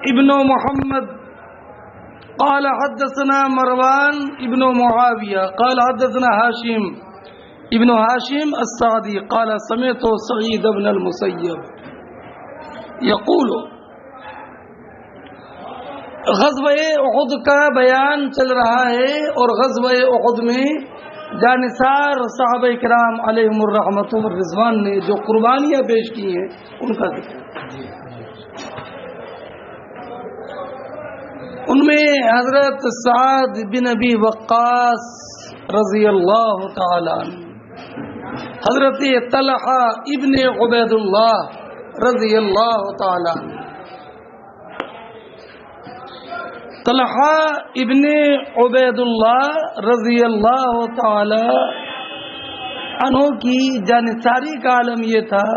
ابن محمد قال حدثنا مروان ابن معاوية قال حدثنا هاشم ابن هاشم السعدي قال سمعت سعيد بن المسيب يقول غزوہ احد کا بیان چل رہا ہے اور غزوہ احد میں جانثار صحابہ کرام علیہم الرحمۃ والرضوان نے جو قربانیاں پیش کی ہیں ان کا ذکر. ان میں حضرت سعد بن ابی وقاص رضی اللہ تعالی عنہ، حضرت طلحہ ابن عبید اللہ رضی اللہ تعالی عنہ، طلحہ ابن عبید اللہ رضی اللہ تعالی عنہ کی جانثاری کا عالم یہ تھا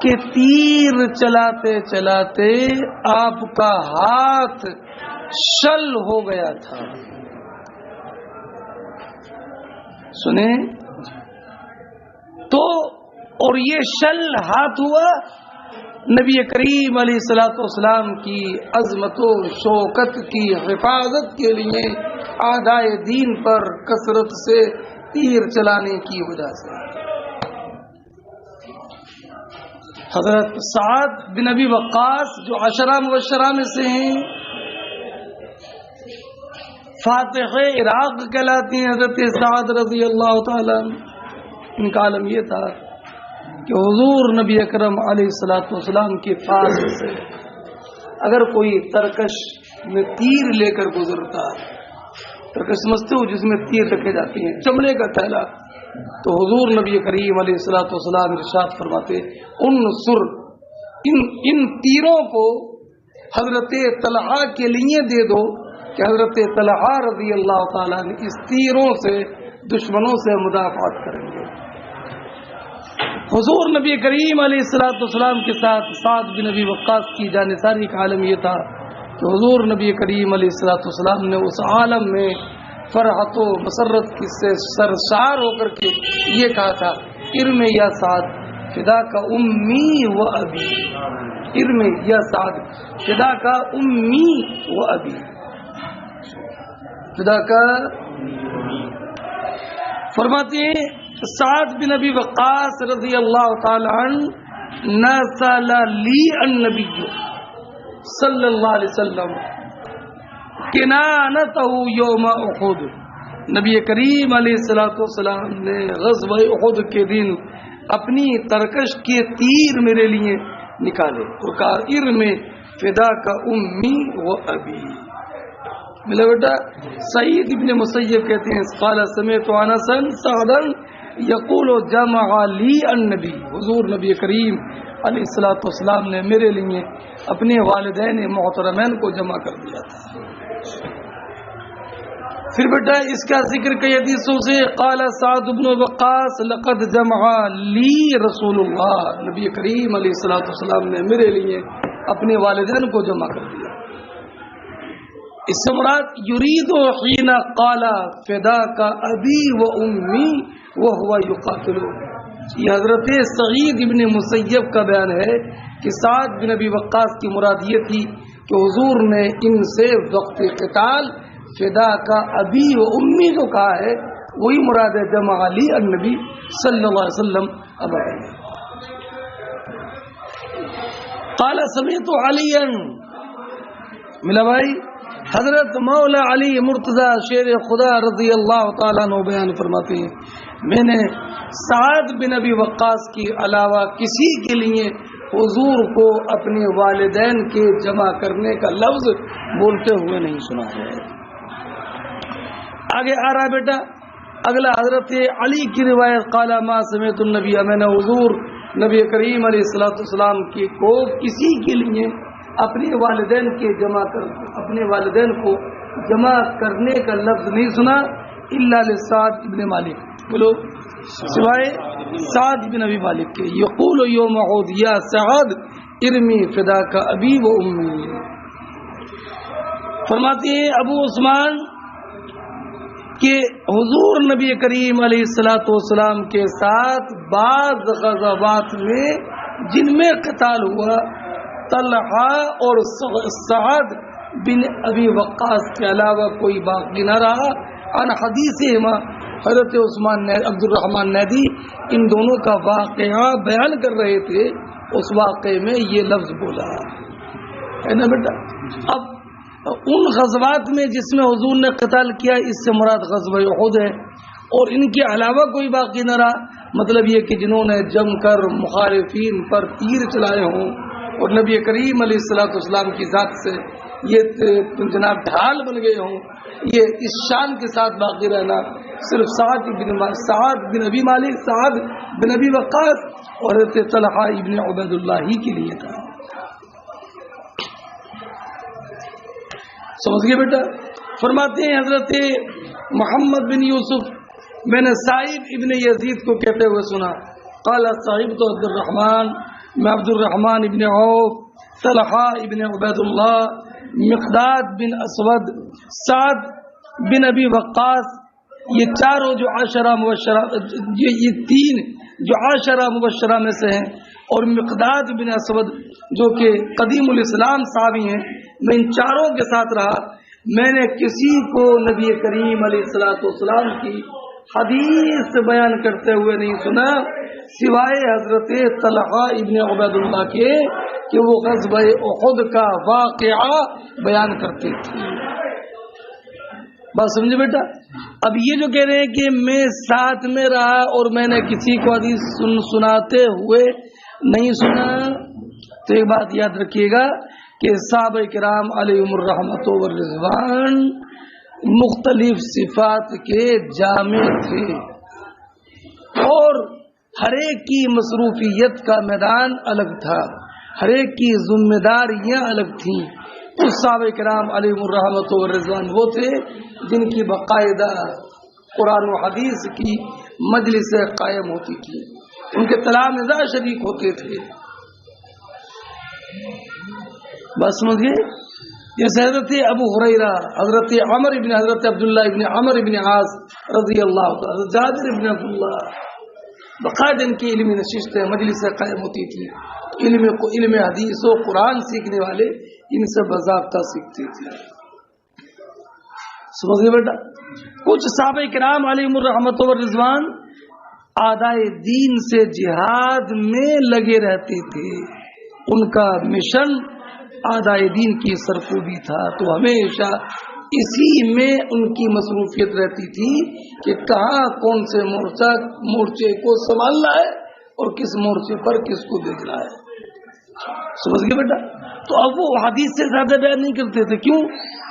کہ تیر چلاتے چلاتے آپ کا ہاتھ شل ہو گیا تھا. سنیں تو اور یہ شل ہاتھ ہوا نبی کریم علیہ الصلوۃ والسلام کی عظمت و شوکت کی حفاظت کے لیے اعدائے دین پر کثرت سے تیر چلانے کی وجہ سے. حضرت سعد بن ابی وقاص جو عشرہ مبشرہ میں سے ہیں، فاتح عراق کہلاتی ہیں حضرت سعد رضی اللہ تعالیٰ. ان کا عالم یہ تھا کہ حضور نبی اکرم علیہ الصلوۃ والسلام کے پاس سے اگر کوئی ترکش میں تیر لے کر گزرتا، ترکش سمجھتے ہو جس میں تیر رکھے جاتے ہیں، چمڑے کا تھیلا، تو حضور نبی کریم علیہ الصلوۃ والسلام ارشاد فرماتے انصر ان تیروں کو حضرت طلحہ کے لیے دے دو کہ حضرت طلحہ رضی اللہ تعالیٰ نے اس تیروں سے دشمنوں سے مدافعت کریں گے. حضور نبی کریم علیہ الصلوۃ والسلام کے ساتھ سعد بن ابی وقاص کی جانثاری کا عالم یہ تھا کہ حضور نبی کریم علیہ الصلوۃ والسلام نے اس عالم میں فرحت و مسرت سے سرشار ہو کر کے یہ کہا تھا ارم یا سعد فدا کا امی و ابی، ارم یا سعد فدا کا امی و ابی، فدا کا. فرماتے ہیں سعد بن ابی وقاص رضی اللہ تعالی عنہ نزل لی النبی صلی اللہ علیہ وسلم کنانتہ یوم احد. نبی کریم علیہ الصلوۃ والسلام نے غزوہ احد کے دن اپنی ترکش کے تیر میرے لیے نکالے اور کہا ارم فدا کا امی و ابی. ملا بیٹا. سعید ابن مسیب کہتے ہیں قال سمعت انس سعدا یقول جمع لی النبی، حضور نبی کریم علیہ الصلوۃ والسلام نے میرے لیے اپنے والدین محترمین کو جمع کر دیا تھا. پھر بیٹا اس کا ذکر کئی حدیثوں سے قال سعد بن وقاص لقد جمع لی رسول اللہ، نبی کریم علیہ الصلوۃ والسلام نے میرے لیے اپنے والدین کو جمع کر دیا. اس سے مراد یرید حین قال فداک ابی و امی وهو یقاتل. یہ حضرت سعید ابن مسیب کا بیان ہے کہ سعد بن ابی وقاص کی مراد یہ تھی کہ حضور نے ان سے وقت قتال فداک ابی و امی جو کہا ہے وہی مراد ہے جمع علی النبی صلی اللہ علیہ وسلم. قال سمعت علیا، ملا بھائی حضرت مولا علی مرتضی شیر خدا رضی اللہ تعالیٰ عنہ بیان فرماتے ہیں میں نے سعد بن ابی وقاص کے علاوہ کسی کے لیے حضور کو اپنے والدین کے جمع کرنے کا لفظ بولتے ہوئے نہیں سنا ہے. آگے آ رہا بیٹا اگلا حضرت علی کی روایت قال ما سمعت النبی، میں نے حضور نبی کریم علیہ الصلوۃ والسلام کو کسی کے لیے اپنے والدین کے اپنے والدین کو جمع کرنے کا لفظ نہیں سنا الا لسعد ابن مالک، بولو سوائے سعد بن ابی مالک کے. یقول یوم احد یا سعد ارمی فداک ابی و امی. فرماتے ہیں ابو عثمان کہ حضور نبی کریم علیہ الصلوۃ والسلام کے ساتھ بعض غزوات میں جن میں قتال ہوا طلحہ اور سعد بن ابی وقاص کے علاوہ کوئی باقی نہ رہا. ان حدیثہما حضرت عثمان عبد الرحمن نیدی ان دونوں کا واقعہ بیان کر رہے تھے. اس واقعے میں یہ لفظ بولا ہے نا بیٹا. اب ان غزوات میں جس میں حضور نے قتال کیا اس سے مراد غزوہ احد ہے اور ان کے علاوہ کوئی باقی نہ رہا. مطلب یہ کہ جنہوں نے جم کر مخالفین پر تیر چلائے ہوں اور نبی کریم علیہ الصلوۃ والسلام کی ذات سے یہ جناب ڈھال بن گئے ہوں, یہ اس شان کے ساتھ باقی رہنا صرف سعد بن ابی مالک, سعد بن ابی وقاص اور حضرت طلحہ ابن عبید اللہ ہی کے لیے تھا. سمجھ گئے بیٹا. فرماتے ہیں حضرت محمد بن یوسف میں نے صاحب ابن یزید کو کہتے ہوئے سنا, قال صاحب تو عبد الرحمن, میں عبد الرحمن ابن عوف, طلحہ ابن عبید اللہ, مقداد بن اسود, سعد بن ابی وقاص, یہ چاروں جو عشرہ مبشرہ, یہ تین جو عشرہ مبشرہ میں سے ہیں, اور مقداد بن اسود جو کہ قدیم الاسلام صحابی ہیں, میں ان چاروں کے ساتھ رہا. میں نے کسی کو نبی کریم علیہ الصلوۃ والسلام کی حدیث بیان کرتے ہوئے نہیں سنا سوائے حضرت طلحہ ابن عبید اللہ کے کہ وہ غزوہ احد کا واقعہ بیان کرتے تھے. بات سمجھے بیٹا. اب یہ جو کہہ رہے ہیں کہ میں ساتھ میں رہا اور میں نے کسی کو حدیث سناتے ہوئے نہیں سنا, تو ایک بات یاد رکھیے گا کہ صحابہ کرام علیہم الرحمۃ والرضوان مختلف صفات کے جامع تھے اور ہر ایک کی مصروفیت کا میدان الگ تھا, ہر ایک کی ذمہ داریاں الگ تھیں. اس صحابہ کرام علیہم الرحمۃ والرضوان وہ تھے جن کی باقاعدہ قرآن و حدیث کی مجلسیں قائم ہوتی تھی, ان کے تلامذہ شریک ہوتے تھے. بس سمجھئے. جیسے حضرت ابو ہریرہ, حضرت عمر ابن حضرت عبداللہ ابن عمر ابن عاص رضی اللہ تعالی, جابر ابن عبداللہ, باقاعدہ ان کی علمی نشستیں مجلسیں قائم ہوتی تھی. علم حدیث و قرآن سیکھنے والے ان سے باضابطہ سیکھتے تھے. سمجھ گئے بیٹا. کچھ صحابہ کرام علیہم الرحمۃ والرضوان اعدائے دین سے جہاد میں لگے رہتے تھے, ان کا مشن اعدائے دین کی سرکوبی تھا, تو ہمیشہ اسی میں ان کی مصروفیت رہتی تھی کہ کہاں کون سے مورچے کو سنبھالنا ہے اور کس مورچے پر کس کو دیکھنا ہے. سمجھ گئے بیٹا. تو اب وہ حدیث سے زیادہ بیان نہیں کرتے تھے. کیوں؟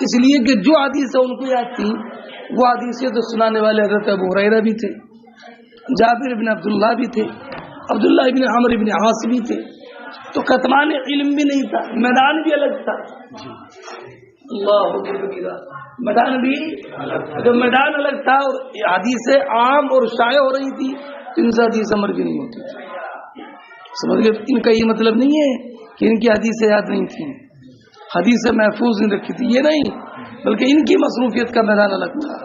اس لیے کہ جو حدیث ان کو یاد تھی وہ حدیثیں تو سنانے والے حضرت ابو ہریرہ بھی تھے, جابر ابن عبداللہ بھی تھے, عبداللہ ابن عمر ابن عاص بھی تھے. تو کتمان علم بھی نہیں تھا, میدان بھی الگ تھا. اللہ میدان بھی جو میدان الگ تھا اور حدیثیں عام اور شائع ہو رہی تھی, ان سے حدیث عمر بھی نہیں ہوتی تھی. سمجھ گئے. ان کا یہ مطلب نہیں ہے کہ ان کی حدیثیں یاد نہیں تھیں, حدیثیں محفوظ نہیں رکھی تھی, یہ نہیں, بلکہ ان کی مصروفیت کا میدان الگ تھا.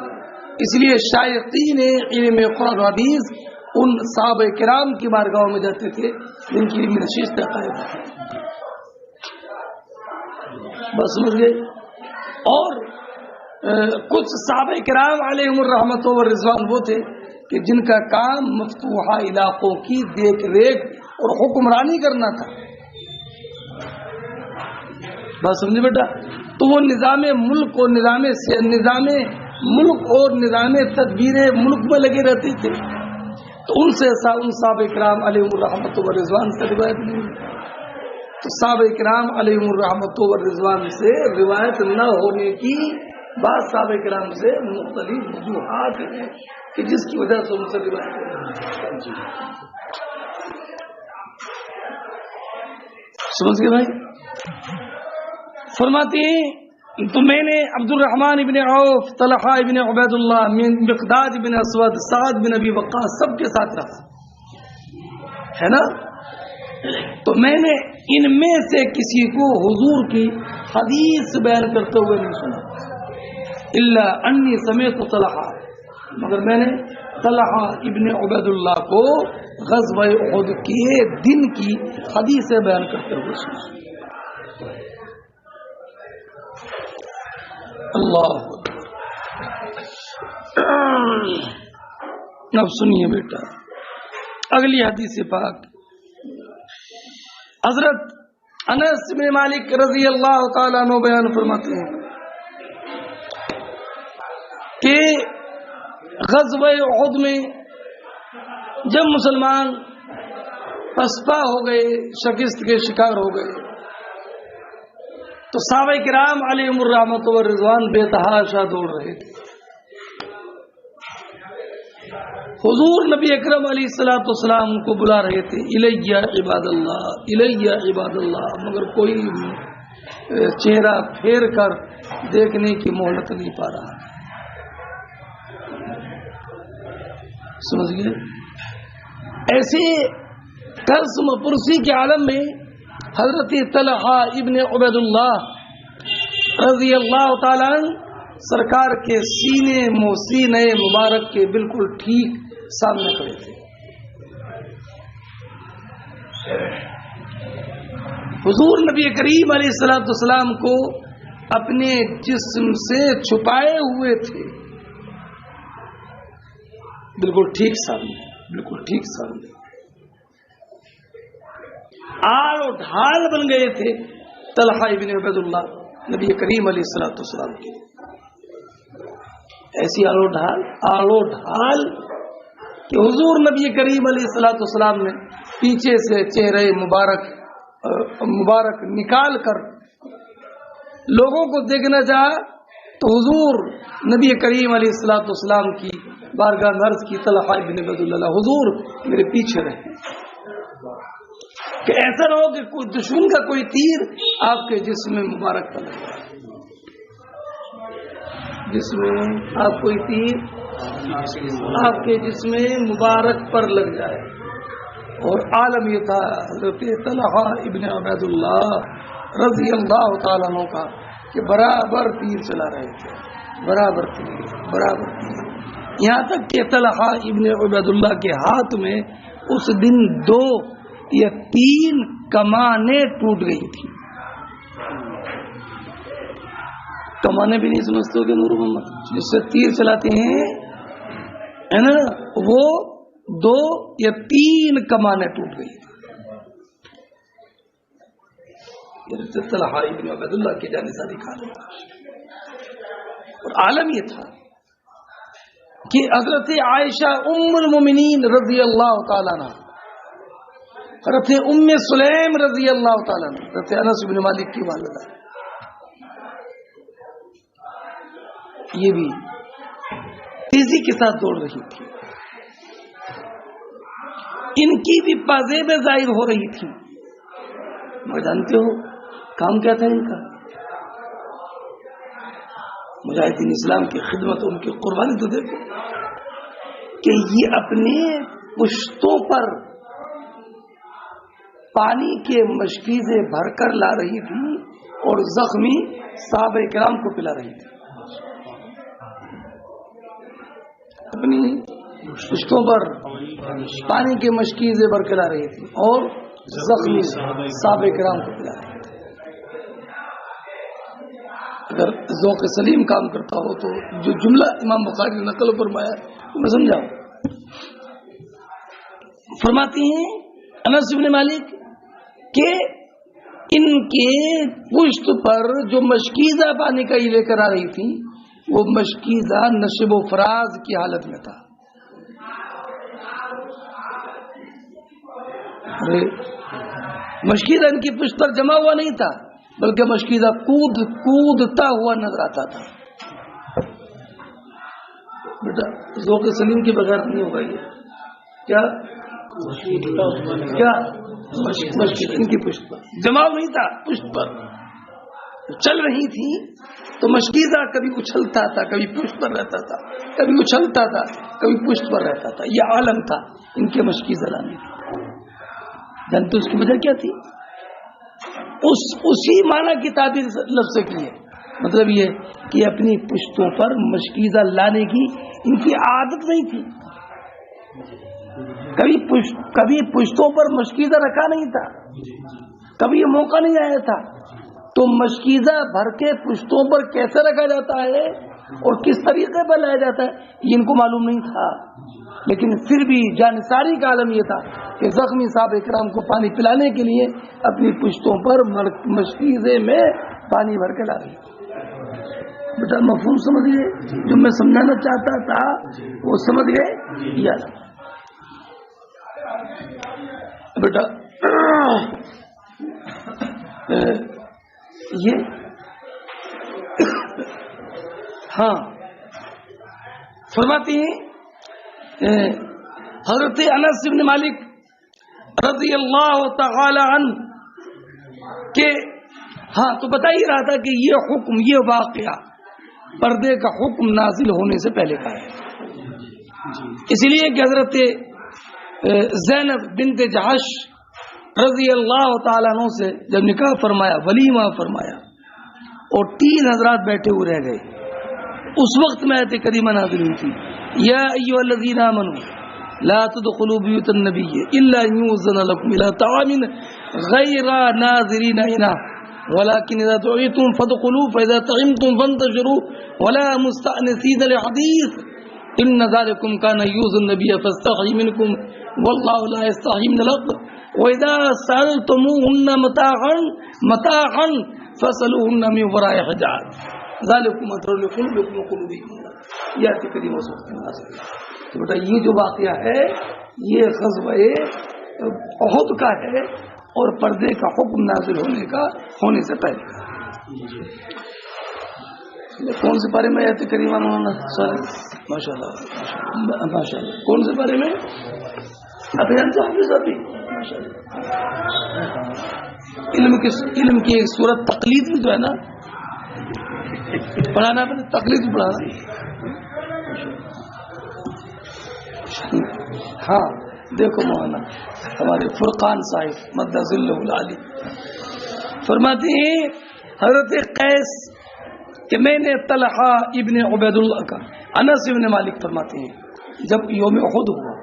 اس لیے شائقین علم قرآن و حدیث ان صحابہ کرام کی بارگاہوں میں جاتے تھے جن کی علمی نشستیں قائم تھی. بس سمجھ گئے. اور کچھ صحابہ کرام علیہم الرحمۃ والرضوان وہ تھے کہ جن کا کام مفتوحہ علاقوں کی دیکھ ریکھ اور حکمرانی کرنا تھا. بات سمجھے بیٹا. تو وہ نظام ملک اور نظام ملک اور نظام تدبیر ملک میں لگے رہتے تھے. تو ان سے ان صحابہ کرام علیہم الرحمۃ والرضوان سے روایت نہیں. تو صحابہ کرام علیہم الرحمۃ والرضوان سے روایت نہ ہونے کی بعض صحابہ کرام سے مختلف وجوہات ہیں کہ جس کی وجہ سے ان سے روایت. سمجھ گئے بھائی. فرماتے ہیں تو میں نے عبد الرحمن ابن عوف, طلحہ ابن عبید اللہ, مقداد ابن اسود, سعد بن ابی وقاص سب کے ساتھ رہا ہے نا. تو میں نے ان میں سے کسی کو حضور کی حدیث بیان کرتے ہوئے نہیں سنا, الا انی سمعت طلحہ, مگر میں نے طلحہ ابن عبید اللہ کو غزوہ احد کے دن کی حدیث بیان کرتے ہوئے سنا. اللہ اب سنیے بیٹا اگلی حدیث پاک. حضرت انس بن مالک رضی اللہ تعالیٰ عنہ بیان فرماتے ہیں کہ غزوہ احد میں جب مسلمان پسپا ہو گئے، شکست کے شکار ہو گئے، تو صحابہ کرام علیہم الرحمۃ والرضوان بے تحاشا دوڑ رہے تھے. حضور نبی اکرم علیہ الصلوۃ والسلام کو بلا رہے تھے، الیہ عباد اللہ، الیہ عباد اللہ، مگر کوئی چہرہ پھیر کر دیکھنے کی مہلت نہیں پا رہا. سمجھ گئے؟ ایسے قسم پرسی کے عالم میں حضرت طلحہ ابن عبید اللہ رضی اللہ تعالیٰ عنہ سرکار کے سینے مبارک کے بالکل ٹھیک سامنے کھڑے تھے. حضور نبی کریم علیہ الصلوۃ والسلام کو اپنے جسم سے چھپائے ہوئے تھے، بالکل ٹھیک سامنے، بالکل ٹھیک سامنے. آل و ڈھال بن گئے تھے طلحہ ابن عبید اللہ نبی کریم علیہ الصلوۃ والسلام کے. ایسی آل و ڈھال کہ حضور نبی کریم علیہ الصلوۃ والسلام نے پیچھے سے چہرے مبارک نکال کر لوگوں کو دیکھنا چاہا تو حضور نبی کریم علیہ الصلوۃ والسلام کی بارگاہ میں عرض کی، طلحہ ابن عبید اللہ حضور میرے پیچھے رہے، کہ ایسا نہ ہو کہ کوئی دشمن کا کوئی تیر آپ کے جسم مبارک پر لگ جائے، جس میں آپ کوئی تیر آپ کے جسم مبارک پر لگ جائے. اور عالم یہ تھا حضرت طلحہ ابن عبید اللہ رضی اللہ تعالیٰ عنہ کا کہ برابر تیر چلا رہے تھے، برابر تیر، یہاں تک کہ طلحہ ابن عبید اللہ کے ہاتھ میں اس دن 2 یا 3 کمانیں ٹوٹ گئی تھی. کمانے بھی نہیں سمجھتے ہو کہ نور محمد جس سے تیر چلاتے ہیں ہے نا، وہ 2 یا 3 کمانیں ٹوٹ گئی تھی. طلحہ ابن عبید اللہ کی جانساری کھانے کا. اور عالم یہ تھا کہ حضرت عائشہ ام المومنین رضی اللہ تعالیٰ عنہ، حضرت ام سلیم رضی اللہ تعالیٰ عنہ، حضرت انس بن مالک کی والدہ، یہ بھی تیزی کے ساتھ دوڑ رہی تھی. ان کی بھی پازیبیں ظاہر ہو رہی تھی. مگر جانتے ہو کام کیا تھا ان کا؟ مجاہدین اسلام کی خدمت، ان کی قربانی تو دیکھو کہ یہ اپنے پشتوں پر پانی کے مشکیزیں بھر کر لا رہی تھی اور زخمی صحابہ کرام کو پلا رہی تھی. اپنی پشتوں پر پانی کے مشکیزیں بھر کے لا رہی تھی اور زخمی صحابہ کرام کو پلا رہی تھی. اگر ذوق سلیم کام کرتا ہو تو جو جملہ امام بخاری نے نقل فرمایا میں سمجھاؤں. فرماتی ہیں انس بن مالک کہ ان کے پشت پر جو مشکیزہ پانی کا لے کر آ رہی تھی وہ مشکیزہ نشب و فراز کی حالت میں تھا. مشکیزہ ان کی پشت پر جمع ہوا نہیں تھا بلکہ مشکیزہ کودتا ہوا نظر آتا تھا. بیٹا ذوق سلیم کے بغیر نہیں ہوگا یہ کیا مشکیزہ ان کی پشت پر جمع نہیں تھا، پشت پر چل رہی تھی تو مشکیزہ کبھی اچھلتا تھا، کبھی پشت پر رہتا تھا، کبھی اچھلتا تھا، کبھی پشت پر رہتا تھا. یہ عالم تھا ان کے مشکیزہ لانے کا. جانتے اس کی وجہ کیا تھی؟ اسی معنی کی تعبیر لفظ سے کی ہے. مطلب یہ کہ اپنی پشتوں پر مشکیزہ لانے کی ان کی عادت نہیں تھی. کبھی پشتوں پر مشکیزہ رکھا نہیں تھا، کبھی یہ موقع نہیں آیا تھا. تو مشکیزہ بھر کے پشتوں پر کیسے رکھا جاتا ہے اور کس طریقے پر لایا جاتا ہے یہ ان کو معلوم نہیں تھا، لیکن پھر بھی جانساری کا عالم یہ تھا کہ زخمی صاحب اکرام کو پانی پلانے کے لیے اپنی پشتوں پر مشکیزے میں پانی بھر کے لا رہی۔ بیٹا مفہوم سمجھ گئے؟ جو میں سمجھانا چاہتا تھا وہ سمجھ گئے یا بیٹا؟ یہ ہاں فرماتی ہیں حضرت انس بن مالک رضی اللہ تعالی عنہ کہ ہاں تو بتا ہی رہا تھا کہ یہ حکم، یہ واقعہ پردے کا حکم نازل ہونے سے پہلے کا ہے، اس لیے کہ حضرت زینب بنت جحش رضی اللہ تعالیٰ عنہ سے جب نکاح فرمایا، ولیمہ فرمایا اور 3 حضرات بیٹھے ہوئے رہ گئے، اس وقت میں آیت کریمہ نازل ہوئی تھی، یا ایھا الذین آمنوا لا تدخلوا بیوت النبی الا ان یؤذن لکم الی طعام غیر ناظرین اناہ ولكن اذا دعیتم فادخلوا فاذا طعمتم فانتشروا ولا مستأنسین لحدیث ان ذلکم کان یؤذی النبی فاستحی منکم واللہ لا یستحی من الحق وَإِذَا سَأَلْتُمُوهُنَّ مَتَاعًا فَاسْأَلُوهُنَّ مِنْ وَرَاءِ حِجَابٍ ذَلِكُمْ أَطْهَرُ لِقُلُوبِكُمْ وَقُلُوبِكُمْ یہ آیت کریمہ سے تو بیٹا یہ جو واقعہ ہے یہ غزوہ احد کا ہے اور پردے کا حکم نازل ہونے سے پہلے کا۔ کون سے بارے میں آیت کریمہ ماشاء اللہ کون سے بارے میں ابھی تو حافظ ابھی علم کی ایک صورت تقلید میں جو ہے نا پڑھانا، اپنے تقلید میں پڑھانا۔ ہاں دیکھو مولانا ہمارے فرقان صاحب مد ظلہ العالی فرماتے ہیں حضرت قیس کہ میں نے طلحہ ابن عبید اللہ کا، انس ابن مالک فرماتے ہیں جب یوم احد ہوا،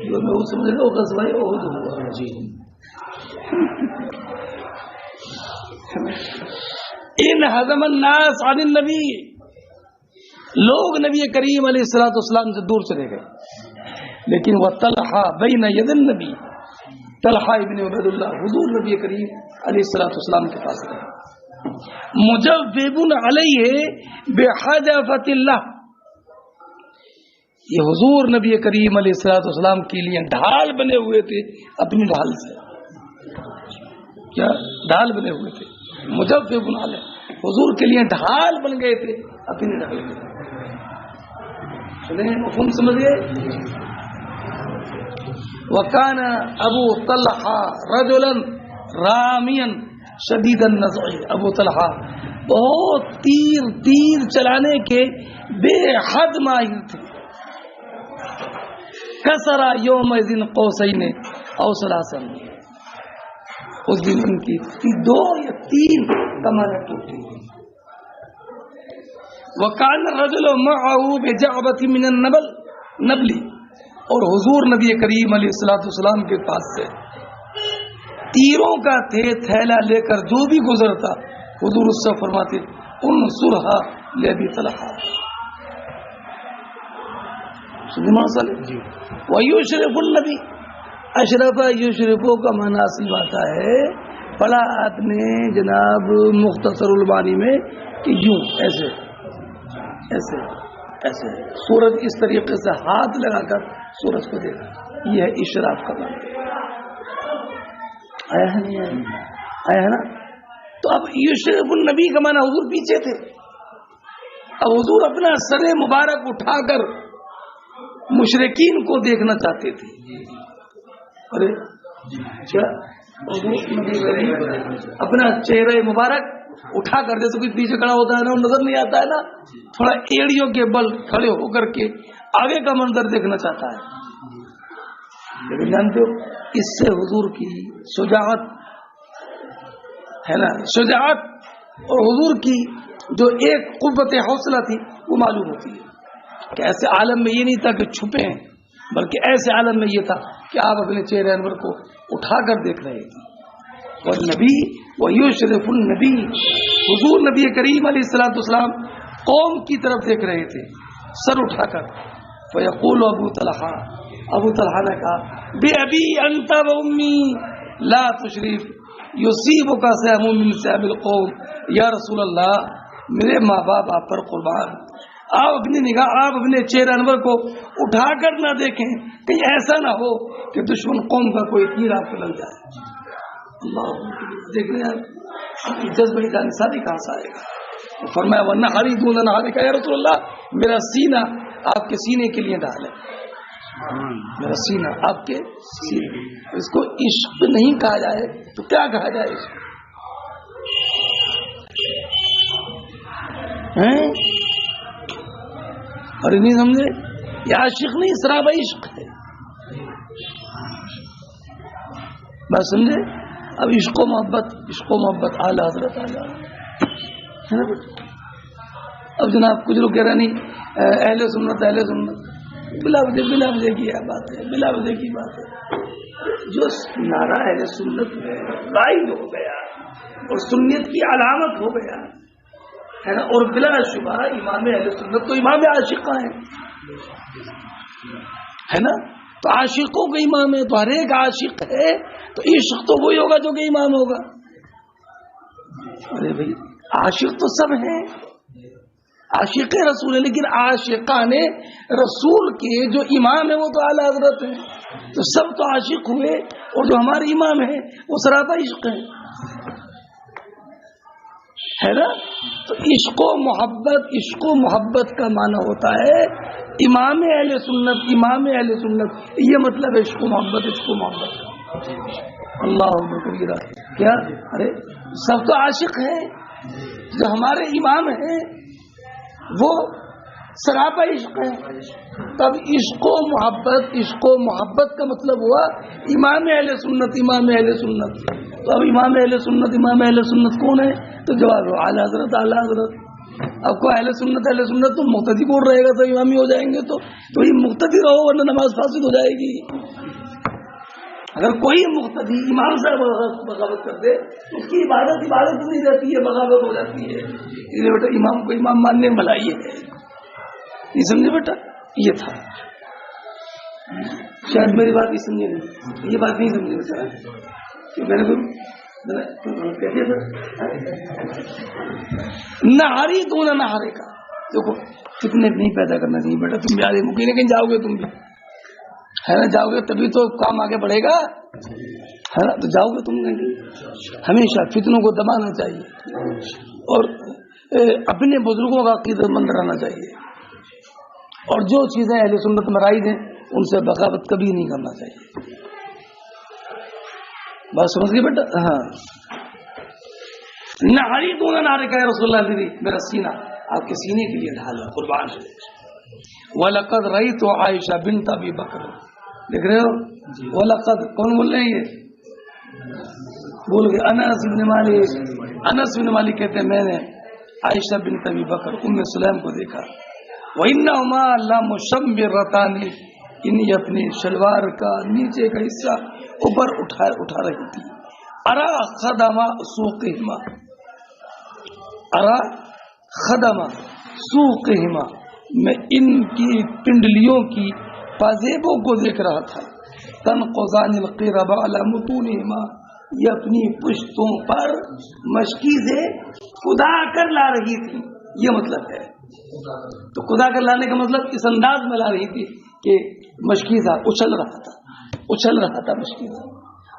یوم احد سمجھ لو غزوہ احد ہوا جی، ان ہزم الناس عن النبی، لوگ نبی کریم علیہ الصلوۃ والسلام سے دور چلے گئے، لیکن وہ طلحہ بین ید النبی، طلحہ ابن عبید اللہ حضور نبی کریم علیہ الصلوۃ والسلام کے پاس گئے، مجوب علیہ بحجفۃ اللہ، یہ حضور نبی کریم علیہ الصلوۃ والسلام کے لیے ڈھال بنے ہوئے تھے، اپنی ڈھال سے، کیا ڈھال بنے ہوئے تھے، مجوب علیہ حضور کے لیے ڈھال بن گئے تھے اپنی ڈھال سے، سنیں مفہوم سمجھ گئے؟ وکان ابو طلحہ رجلا رامیا شدید النزع، ابو طلحہ بہت تیر چلانے کے بے حد ماہر تھے، کسرا یوم ذن قوسین او ثلاثا، اس دن ان کی 2 یا 3 کمانیں ٹوٹی، وکان الرجل معه بجعبۃ من النبل، اور حضور نبی کریم علیہ الصلوۃ والسلام کے پاس سے تیروں کا تھیلا لے کر جو بھی گزرتا حضور اس سے فرماتے انصرھا لابی طلحہ، ویشرف النبی، اشرف یشرفوں کا معنی اصل بات ہے، پڑھا آپ نے جناب مختصر المعانی میں کہ یوں ایسے ایسے ایسے سورج اس طریقے سے ہاتھ لگا کر سورج کو دیکھا، یہ ہے اشراف کا معنی، آیا ہے نہیں آیا ہے نا؟ تو اب یشرف النبی کا معنی حضور پیچھے تھے، اب حضور اپنا سر مبارک اٹھا کر مشرکین کو دیکھنا چاہتے تھے، ارے کیا اپنا چہرہ مبارک اٹھا کر، جیسے کوئی پیچھے کھڑا ہوتا ہے نا نظر نہیں آتا ہے نا، تھوڑا ایڑیوں کے بل کھڑے ہو کر کے آگے کا منظر دیکھنا چاہتا ہے، لیکن جانتے ہو اس سے حضور کی شجاعت ہے نا، شجاعت اور حضور کی جو ایک قوت حوصلہ تھی وہ معلوم ہوتی ہے کہ ایسے عالم میں یہ نہیں تھا کہ چھپے ہیں، بلکہ ایسے عالم میں یہ تھا کہ آپ اپنے چہرے انور کو اٹھا کر دیکھ رہے تھے، والنبی ویشرف النبی. حضور نبی کریم علیہ الصلوۃ والسلام قوم کی طرف دیکھ رہے تھے سر اٹھا کر. فیقول ابو طلحہ نے کہا بأبی انت و امی لا تشرف یصیبک سهم من سهم القوم. یا رسول اللہ میرے ماں باپ آپ پر قربان، آپ اپنی نگاہ آپ اپنے چہرے انور کو اٹھا کر نہ دیکھیں، کہیں ایسا نہ ہو کہ دشمن قوم کا کوئی تیر آپ کو لگ جائے. اللہ دیکھ رہے ہیں جذبہ انسانی کہاں سے آئے گا. فرمایا ونحری دون نحرک یا رسول اللہ میرا سینہ آپ کے سینے کے لیے ڈال ہے، میرا سینہ آپ کے سینے. اس کو عشق نہیں کہا جائے تو کیا کہا جائے اس کو؟ اور نہیں سمجھے، یہ عاشق نہیں سراب عشق ہے. بس سمجھے. اب عشق و محبت اعلیٰ حضرت اعلیٰ ہے نا. اب جناب کچھ لوگ کہہ رہے نہیں اہل سنت بلا وجہ کی بات ہے، بلا وجہ کی بات ہے. جو نعرہ اہل سنت میں رائج ہو گیا اور سنت کی علامت ہو گیا ہے نا، اور بلا شبہ امام اہل سنت تو امام عاشقہ ہے نا. تو عاشقوں کا امام ہے، تو ہر ایک عاشق ہے تو عشق تو وہی ہوگا جو کہ امام ہوگا. ارے بھائی عاشق تو سب ہیں، عاشق رسول ہے، لیکن عاشقان رسول کے جو امام ہے وہ تو اعلیٰ حضرت ہیں. تو سب تو عاشق ہوئے اور جو ہمارے امام ہیں وہ سراپا عشق ہے نا. تو عشق و محبت کا معنی ہوتا ہے امام اہل سنت. یہ مطلب ہے عشق و محبت. اللہ کبیرہ. کیا ارے سب تو عاشق ہیں، جو ہمارے امام ہیں وہ سراپا عشق ہے. تب عشق و محبت کا مطلب ہوا امام اہل سنت. تو اب امام اہل سنت کون ہے؟ تو جواب ہو اعلیٰ حضرت. اب کو اہل سنت تو مقتدی کون رہے گا؟ تو امامی ہو جائیں گے. تو یہ مقتدی رہو ورنہ نماز فاسد ہو جائے گی. اگر کوئی مقتدی امام سے بغاوت کر دے اس کی عبادت نہیں رہتی ہے، بغاوت ہو جاتی ہے. اس لیے بیٹا امام کو امام ماننے میں بھلائی ہے. نہیں سمجھے بیٹا؟ یہ تھا. شاید میری بات نہیں سمجھے نہیں، یہ بات نہیں سمجھے سر. میں نے نہاری تو نہ نہارے کا. دیکھو فتنے نہیں پیدا کرنا چاہیے بیٹا. تم بھی آگے مکینے کہیں جاؤ گے، تم بھی ہے نا جاؤ گے تبھی تو کام آگے بڑھے گا ہے نا. تو جاؤ گے تم نہیں. ہمیشہ فتنوں کو دبانا چاہیے اور اپنے بزرگوں کا عقیدت مند رہنا چاہیے. اور جو چیزیں اہل سنت میں رائج ہیں ان سے بغاوت کبھی نہیں کرنا چاہیے. بات سمجھ گئے بیٹا؟ ہاں. نہاری تو نہ نعرے کا رسول اللہ دیدی میرا سینہ آپ کے سینے کے لیے ڈھال ہے، قربان ہے. وَلَقَدْ رَأَيْتُ عَائِشَةَ بِنْتَ أَبِي بَكْرٍ. دیکھ رہے ہو وَلَقَدْ کون بول رہے ہیں؟ یہ بول گئے انس بن مالک کہتے ہیں میں نے عائشہ بنت ابی بکر ام سلیم کو دیکھا. وَإِنَّهُمَا لَمُشَمِّرَتَانِ. انہیں اپنی شلوار کا نیچے کا حصہ اوپر اٹھا رہی تھی. ارا خدما سوقہما. میں ان کی پنڈلیوں کی پازیبوں کو دیکھ رہا تھا. تنقضان القرب علی متونہما. یہ اپنی پشتوں پر مشکی سے کدا کر لا رہی تھی. یہ مطلب ہے. تو کدا کر لانے کا مطلب اس انداز میں لا رہی تھی کہ مشکیزہ اچھل رہا تھا مشکیزہ.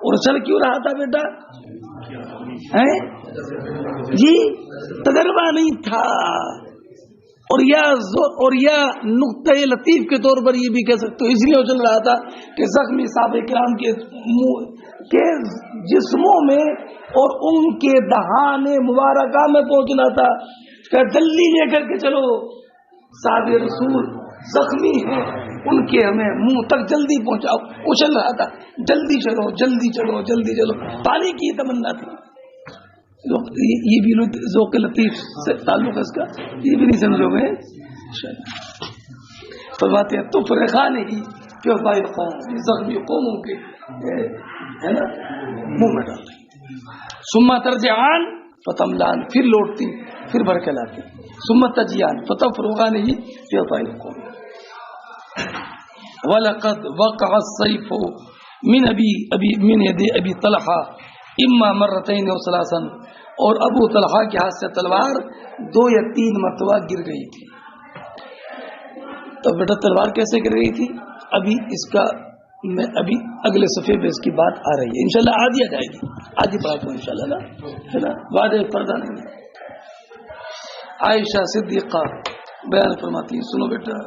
اور اچھل کیوں رہا تھا بیٹا؟ جی تجربہ نہیں تھا. اور یا نقطہ لطیف کے طور پر یہ بھی کہہ سکتے ہو اس لیے اچھل رہا تھا کہ زخمی صحابہ کرام کے جسموں میں اور ان کے دہان مبارکہ میں پہنچنا تھا. کہ جلدی لے کر کے چلو صحابہ رسول زخمی ہیں ان کے ہمیں منہ تک جلدی پہنچاؤ. اچھل رہا تھا جلدی چلو. پانی کی تمنا تھی. یہ بھی ذوق لطیف سے تعلق ہے اس کا، یہ بھی نہیں سمجھو گے. فرماتے ہیں تو فرخان ہی کہ قوم زخمی قوموں کے ہے نا منہ میں ڈال. ثم ترجعان فتملان، پھر لوٹتی پھر بھر کے لاتی، ثم تجیان فتفرغان ہی فی عطائکم. وَلَقَدْ وَقَعَ السَّيْفُ من يد ابی طلحہ اما مرتين او ثلاثا، اور ابو طلحہ کے ہاتھ سے تلوار 2 یا 3 مرتبہ گر گئی تھی. تو بیٹا تلوار کیسے گر گئی تھی؟ ابھی اس کا میں ابھی اگلے صفحے پہ اس کی بات آ رہی ہے، انشاءاللہ آدھی آ جائے گی، آدھی پڑھا دوں انشاءاللہ نا، وعدہ پردہ نہیں ہے. عائشہ صدیقہ بیان فرماتی ہیں، سنو بیٹا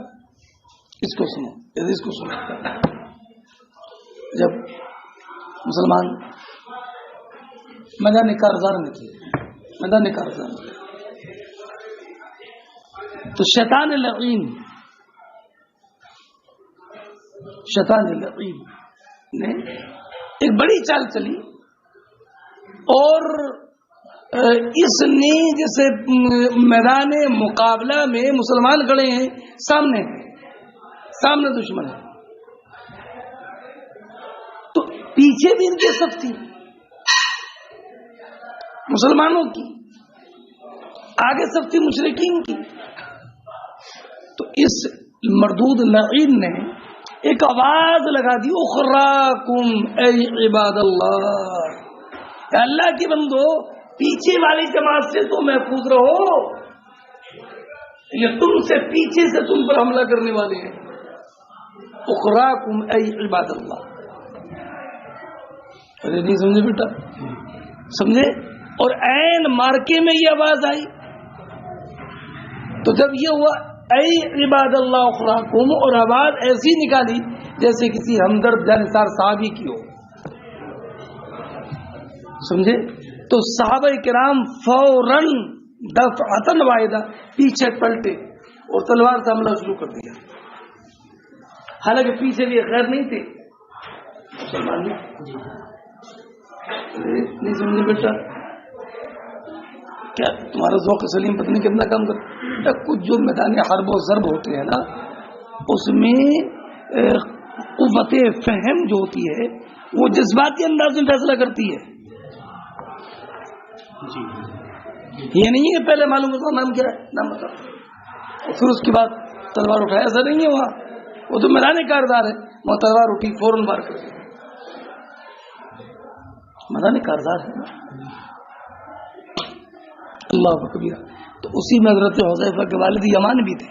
اس کو سنو، اس کو سنو. جب مسلمان میدان کارزار میں تھے، میدان کارزار میں تو شیطان لعین نے ایک بڑی چال چلی، اور اس نے جیسے میدان مقابلہ میں مسلمان کھڑے ہیں، سامنے دشمن ہے، تو پیچھے بھی ان کی صف تھی مسلمانوں کی، آگے صف تھی مشرکین کی. تو اس مردود لعین نے ایک آواز لگا دی، اخراکم اے عباد اللہ، اے اللہ کے بندو پیچھے والی جماعت سے تو محفوظ رہو، یہ تم سے پیچھے سے تم پر حملہ کرنے والے ہیں. اخراکم اے عباد اللہ. ارے نہیں سمجھے بیٹا، سمجھے؟ اور عین مارکے میں یہ آواز آئی، تو جب یہ ہوا اے عباد اللہ اخراکم، اور آواز ایسی نکالی جیسے کسی ہمدرد جانسار صحابی کی ہو، سمجھے؟ تو صحابہ کرام فوراً دفعتاً واحدہ پیچھے پلٹے اور تلوار سے حملہ شروع کر دیا. حالانکہ پیچھے بھی خیر نہیں تھے مسلمان. نہیں سمجھے بیٹا؟ کیا تمہارا ذوق سلیم پتہ نہیں کتنا کام کرتا. کچھ جو میدان حرب و ضرب ہوتے ہیں نا، اس میں قوت فہم جو ہوتی ہے وہ جذباتی انداز میں فیصلہ کرتی ہے. یہ نہیں ہے کہ پہلے معلوم ہوتا نام کیا ہے، نام بتا اور پھر اس کے بعد تلوار اٹھایا، ایسا نہیں ہے. وہاں وہ تو میدان کاردار ہے، وہاں تلوار اٹھی فوراً بار کر دی، میدان کاردار ہے. اللہ کبیرہ. تو اسی میں حضرت حذیفہ کے والد یمان بھی تھے.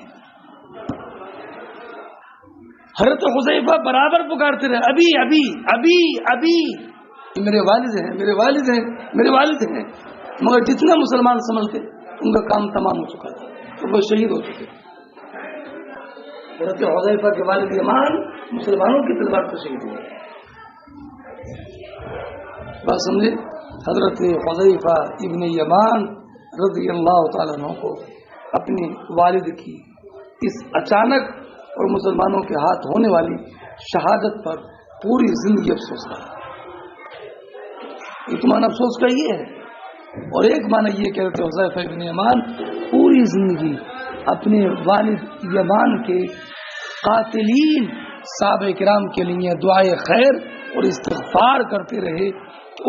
حضرت حذیفہ برابر پکارتے رہے، ابھی ابھی ابھی ابھی، میرے والد ہیں، میرے والد ہیں، میرے والد ہیں. مگر جتنے مسلمان سنبھلتے ان کا کام تمام ہو چکا تھا، تو وہ شہید ہو چکے. حضرت حذیفہ کے والد یمان مسلمانوں کی تلوار پر شہید ہوئے. بات سمجھے؟ حضرت حذیفہ ابن یمان رضی اللہ تعالیٰ عنہ کو اپنے والد کی اس اچانک اور مسلمانوں کے ہاتھ ہونے والی شہادت پر پوری زندگی افسوس رہا. ایک معنی افسوس کا یہ ہے، اور ایک معنی یہ کہ حضرت حذیفہ ابن یمان پوری زندگی اپنے والد یمان کے قاتلین صحابہ کرام کے لیے دعائے خیر اور استغفار کرتے رہے.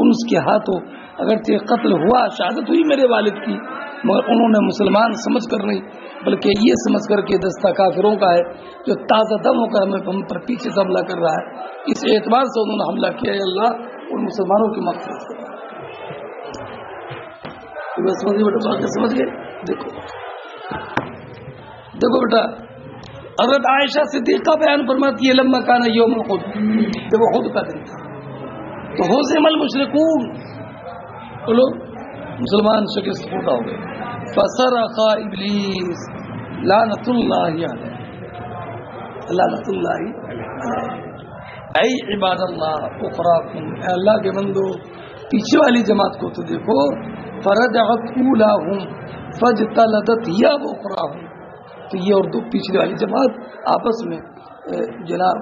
ان کے ہاتھوں اگرچہ قتل ہوا، شہادت ہوئی میرے والد کی، مگر انہوں نے مسلمان سمجھ کر نہیں بلکہ یہ سمجھ کر کے دستہ کافروں کا ہے جو تازہ دم ہو کر ہم پر پیچھے سے حملہ کر رہا ہے، اس اعتبار سے انہوں نے حملہ کیا ہے. اللہ ان مسلمانوں کی مغفرت کرے. سمجھ گئے بیٹا؟ سمجھ گئے؟ دیکھو بیٹا، حضرت عائشہ صدیقہ بیان فرماتی ہے لما کان یوم احد، جب احد کا دن تھا تو ہزم المشرکون، بولو مسلمان شکست خوردہ ہو گئے. فصرخ ابلیس لعنت اللہ علیہ، لعنت اللہ علیہ. اے عباد اللہ اخراکم، اے اللہ کے بندو پیچھے والی جماعت کو تو دیکھو. فرجعت اولاہم فاجتلدت یا اخراہم، تو یہ اور دو پچھلی والی جماعت آپس میں جناب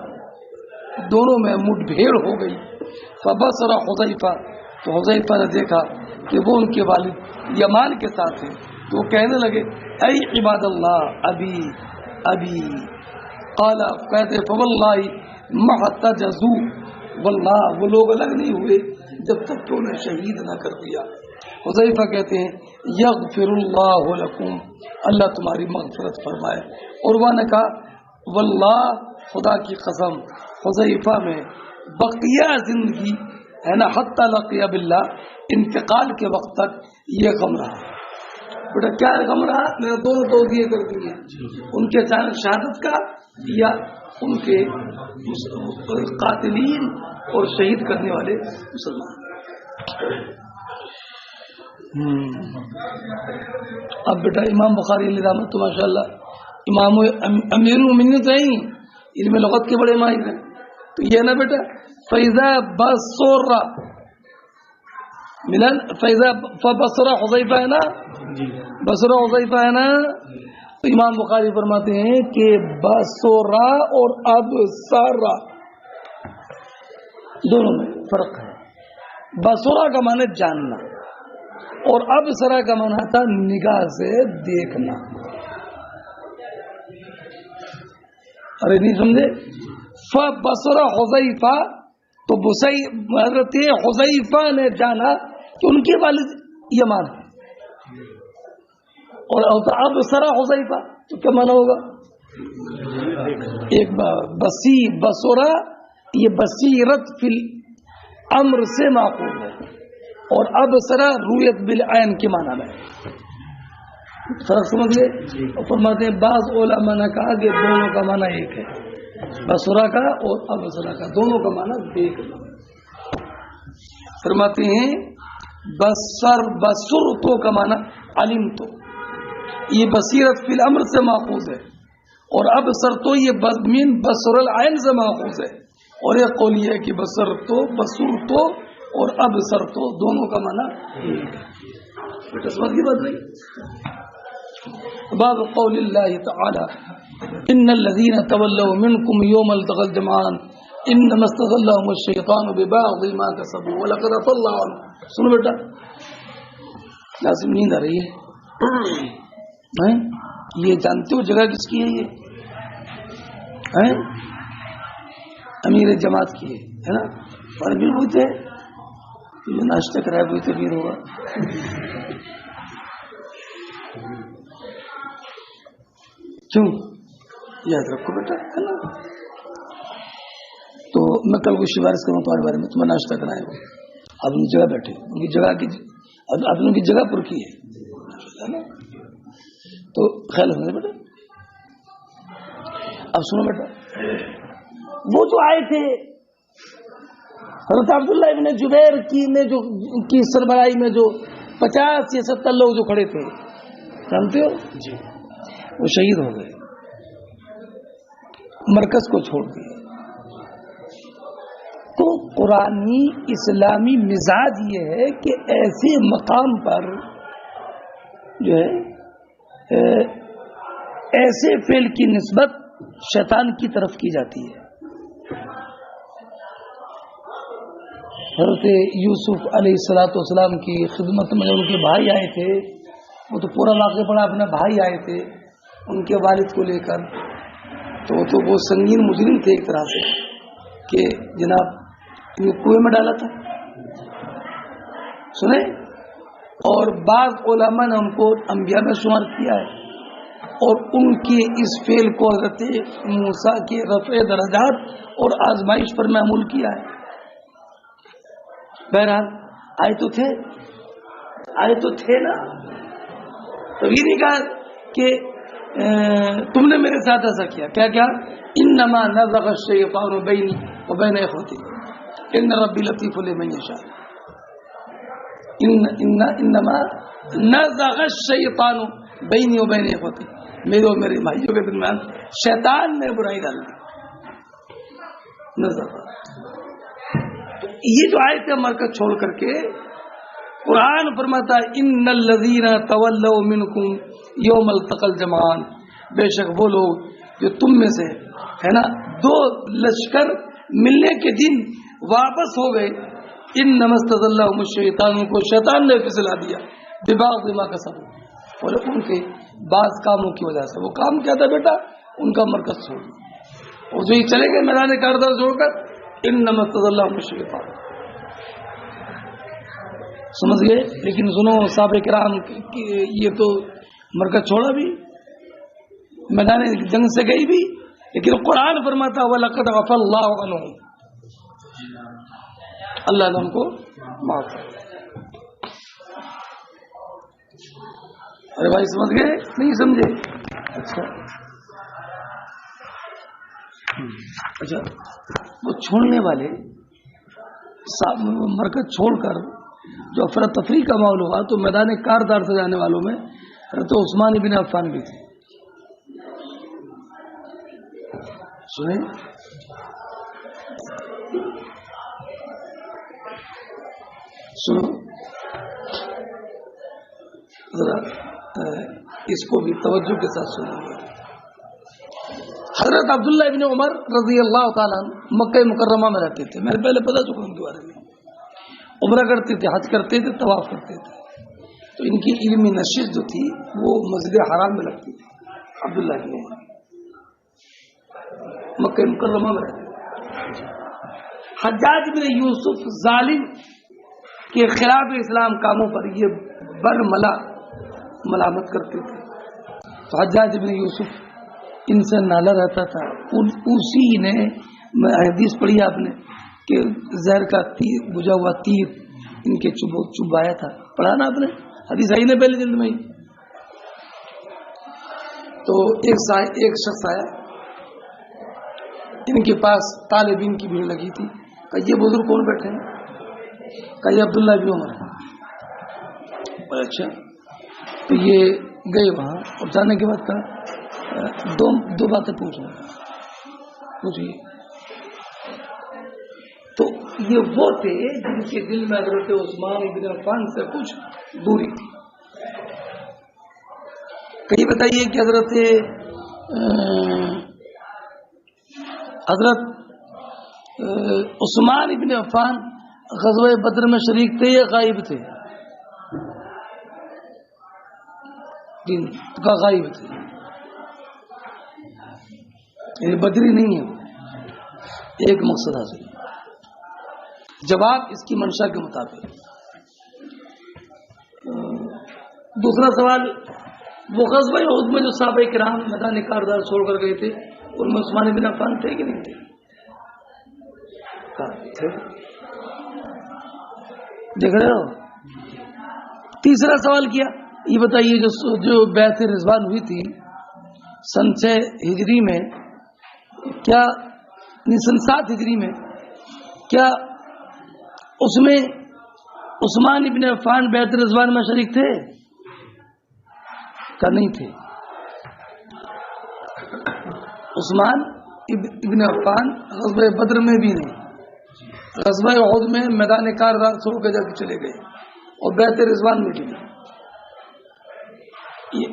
دونوں میں مٹ بھیڑ ہو گئی. فبصر حذیفہ، تو حذیفہ نے دیکھا کہ وہ ان کے والد یمان کے ساتھ ہیں، تو وہ کہنے لگے اے عباد اللہ ابھی ابھی. قال، کہتے فواللہ ما احتجزوا، واللہ وہ لوگ الگ نہیں ہوئے جب تک کہ انہیں شہید نہ کر دیا. حذیفہ کہتے ہیں یغفر اللہ لکم، اللہ تمہاری مغفرت فرمائے. عروہ نے کہا واللہ، خدا کی قسم، حذیفہ میں بقیہ زندگی ہے نا حتی لقی باللہ، انتقال کے وقت تک یہ غم رہا. بیٹا کیا غم رہا؟ میں نے دونوں توجیہ کر دی ہیں، ان کے اچانک شہادت کا یا ان کے قاتلین اور شہید کرنے والے مسلمان. اب بیٹا امام بخاری علیہ رحمۃ تو ماشاء اللہ امام امیر المومنین تو ہیں، علم لغت کے بڑے ماہر ہیں. تو یہ نا بیٹا فیضا بصورا ملن فیضا فبصرا حذیفہ ہے نا، بصرا حذیفہ ہے نا. تو امام بخاری فرماتے ہیں کہ بصرا اور ابصرا دونوں میں فرق ہے. بصرا کا معنی جاننا اور ابصرا کا معنی تھا نگاہ سے دیکھنا. ارے نہیں سمجھے؟ فبصرا حذیفہ، تو حضرت حذیفہ نے جانا کہ ان کے والد یمان ہے، اور ابصرا حذیفہ تو کیا معنی ہوگا؟ ایک بصرا یہ بصیرت فی الامر سے معقول ہے، اور ابصرا رویت بالعین کے معنی میں. فرق سمجھ گئے؟ اور فرماتے ہیں بعض علماء نے کہا کہ دونوں کا معنی ایک ہے، بصرا کا اور ابصرا کا دونوں کا معنی دیکھنا. فرماتے ہیں بصر تو کا معنی علم تو، یہ بصیرت فی الامر سے ماخوذ ہے، اور ابصر تو یہ من بصر العین سے ماخوذ ہے. اور ایک قول یہ ہے کہ بصر تو اور ابصر تو دونوں کا معنی ایک ہے. بیٹا سمجھ کی بات نہیں؟ باب قول اللہ تعالی ان الذين تولوا منكم يوم التقى الجمعان انما استغلهم الشيطان ببعض ما كسبوا ولقد عفا الله عنهم. سنو بیٹا لازم نیند آ رہی ہے، یہ جانتے ہو جگہ کس کی ہے؟ یہ امیر جماعت کی ہے نا. اور بھی ہوئے تھے یہ ناشتہ کرائے ہوئے تھے پھر ہوگا. کیوں یاد رکھو بیٹا ہے نا. تو میں کل کو سفارش کروں تمہارے بارے میں، تمہیں ناشتہ کرائے ہو، اب ان جگہ بیٹھے، ان کی جگہ کی اب ان کی جگہ پر کی ہے نا. تو خیال رکھنا بیٹا. اب سنو بیٹا، وہ جو آئے تھے حضرت عبداللہ ابن جبیر کی سربراہی میں جو 50 یا 70 لوگ جو کھڑے تھے، جانتے ہو جی، وہ شہید ہو گئے، مرکز کو چھوڑ دیے. تو قرآنی اسلامی مزاج یہ ہے کہ ایسے مقام پر جو ہے ایسے فعل کی نسبت شیطان کی طرف کی جاتی ہے. حضرت یوسف علیہ السلام کی خدمت میں ان کے بھائی آئے تھے، وہ تو پورا واقعہ پڑا، اپنے بھائی آئے تھے ان کے والد کو لے کر. تو وہ سنگین مجرم تھے ایک طرح سے کہ جناب کنویں میں ڈالا تھا، سنیں. اور بعض علماء نے ان کو انبیاء میں شمار کیا ہے، اور ان کے اس فعل کو حضرت موسیٰ کے رفع درجات اور آزمائش پر معمول کیا ہے. بہرحال آئے تو تھے نا. تو یہ نہیں کہا کہ تم نے میرے ساتھ ایسا کیا کیا انما نزغ الشیطان بینی وبین اخوتی ان ربی لطیف لمن یشاء. انما نزغ الشیطان بینی وبین اخوتی، میرے اور میرے بھائیوں کے درمیان شیطان نے برائی ڈال دی. نزغ، یہ جو آیت ہے مرکز چھوڑ کر کے قرآن فرماتا ہے ان الذین تولوا منکم یوم التقى الجمعان، بے شک وہ لوگ جو تم میں سے ہے نا دو لشکر ملنے کے دن واپس ہو گئے، انما استزلهم الشیطان، کو شیطان نے پھسلا دیا، ببعض ما کسبوا، اور ان کے بعض کاموں کی وجہ سے. وہ کام کیا تھا بیٹا؟ ان کا مرکز چھوڑ دیا، اور جو یہ چلے گئے میدان کاردار چھوڑ کر، انما استزلهم الشیطان. سمجھ گئے. لیکن سنو صحابہ کرام یہ تو مرکز چھوڑا بھی, میدان جنگ سے گئی بھی, لیکن قرآن فرماتا وَلَقَدْ عَفَا اللَّهُ عَنْهُمْ, اللہ نے ان کو معاف کر. ارے بھائی سمجھ گئے نہیں سمجھے؟ اچھا وہ چھوڑنے والے مرکز چھوڑ کر جو افراتفری کا ماحول ہوا تو میدان کاردار سے جانے والوں میں حضرت عثمان بن عفان بھی تھے. سنیں سنو ذرا اس کو بھی توجہ کے ساتھ سنیں گے. حضرت عبداللہ ابن عمر رضی اللہ تعالیٰ مکہ مکرمہ میں رہتے تھے. میں نے پہلے پتا چکا ان کے بارے میں. عمرہ کرتے تھے, حج کرتے تھے, طواف کرتے تھے. تو ان کی علمی نشست جو تھی وہ مسجد حرام میں لگتی تھی. عبداللہ ابن عمر مکہ مکرمہ میں رہتے تھے. حجاج بن یوسف ظالم کے خلاف اسلام کاموں پر یہ برملا ملامت کرتے تھے. تو حجاج بن یوسف ان سے نالا رہتا تھا. اسی نے حدیث پڑھی آپ نے کہ زہر کا تیر, بجھا ہوا تیر ان کے چبایا تھا. پڑھا نا آپ نے, حدیث آئی نے پہلے جلد میں ہی. تو ایک شخص آیا, ان کے پاس طالبین کی بھیڑ لگی تھی. کہ یہ بزرگ کون بیٹھے ہیں؟ کہ یہ عبداللہ بن عمر ہے. اچھا, تو یہ گئے وہاں اور جانے کے بعد کہا دو باتیں پوچھنا. پوچھیے. تو یہ وہ تھے جن کے دل میں حضرت عثمان بن عفان سے کچھ دوری تھی. کہیں بتائیے کہ حضرت عثمان بن عفان غزوہ بدر میں شریک تھے یا غائب تھے؟ غائب تھے, یعنی بدری نہیں ہے. ایک مقصد حاصل. جواب اس کی منشا کے مطابق. دوسرا سوال, وہ غزوہ احد میں جو صحابہ کرام میدان کاردار چھوڑ کر گئے تھے ان میں عثمان بن عفان تھے کہ نہیں تھے؟ دیکھ رہے ہو. تیسرا سوال کیا, یہ بتائیے جو بیعت رضوان ہوئی تھی سن 6 ہجری میں, کیا سن 7 ہجری میں, کیا اس میں عثمان ابن عفان بیعت رضوان میں شریک تھے؟ کیا نہیں تھے؟ عثمان ابن عفان غزوہ بدر میں بھی نہیں, غزوہ احد میں میدان کاردار چھوڑ کے جا کے چلے گئے, اور بیعت رضوان میں بھی نہیں. یہ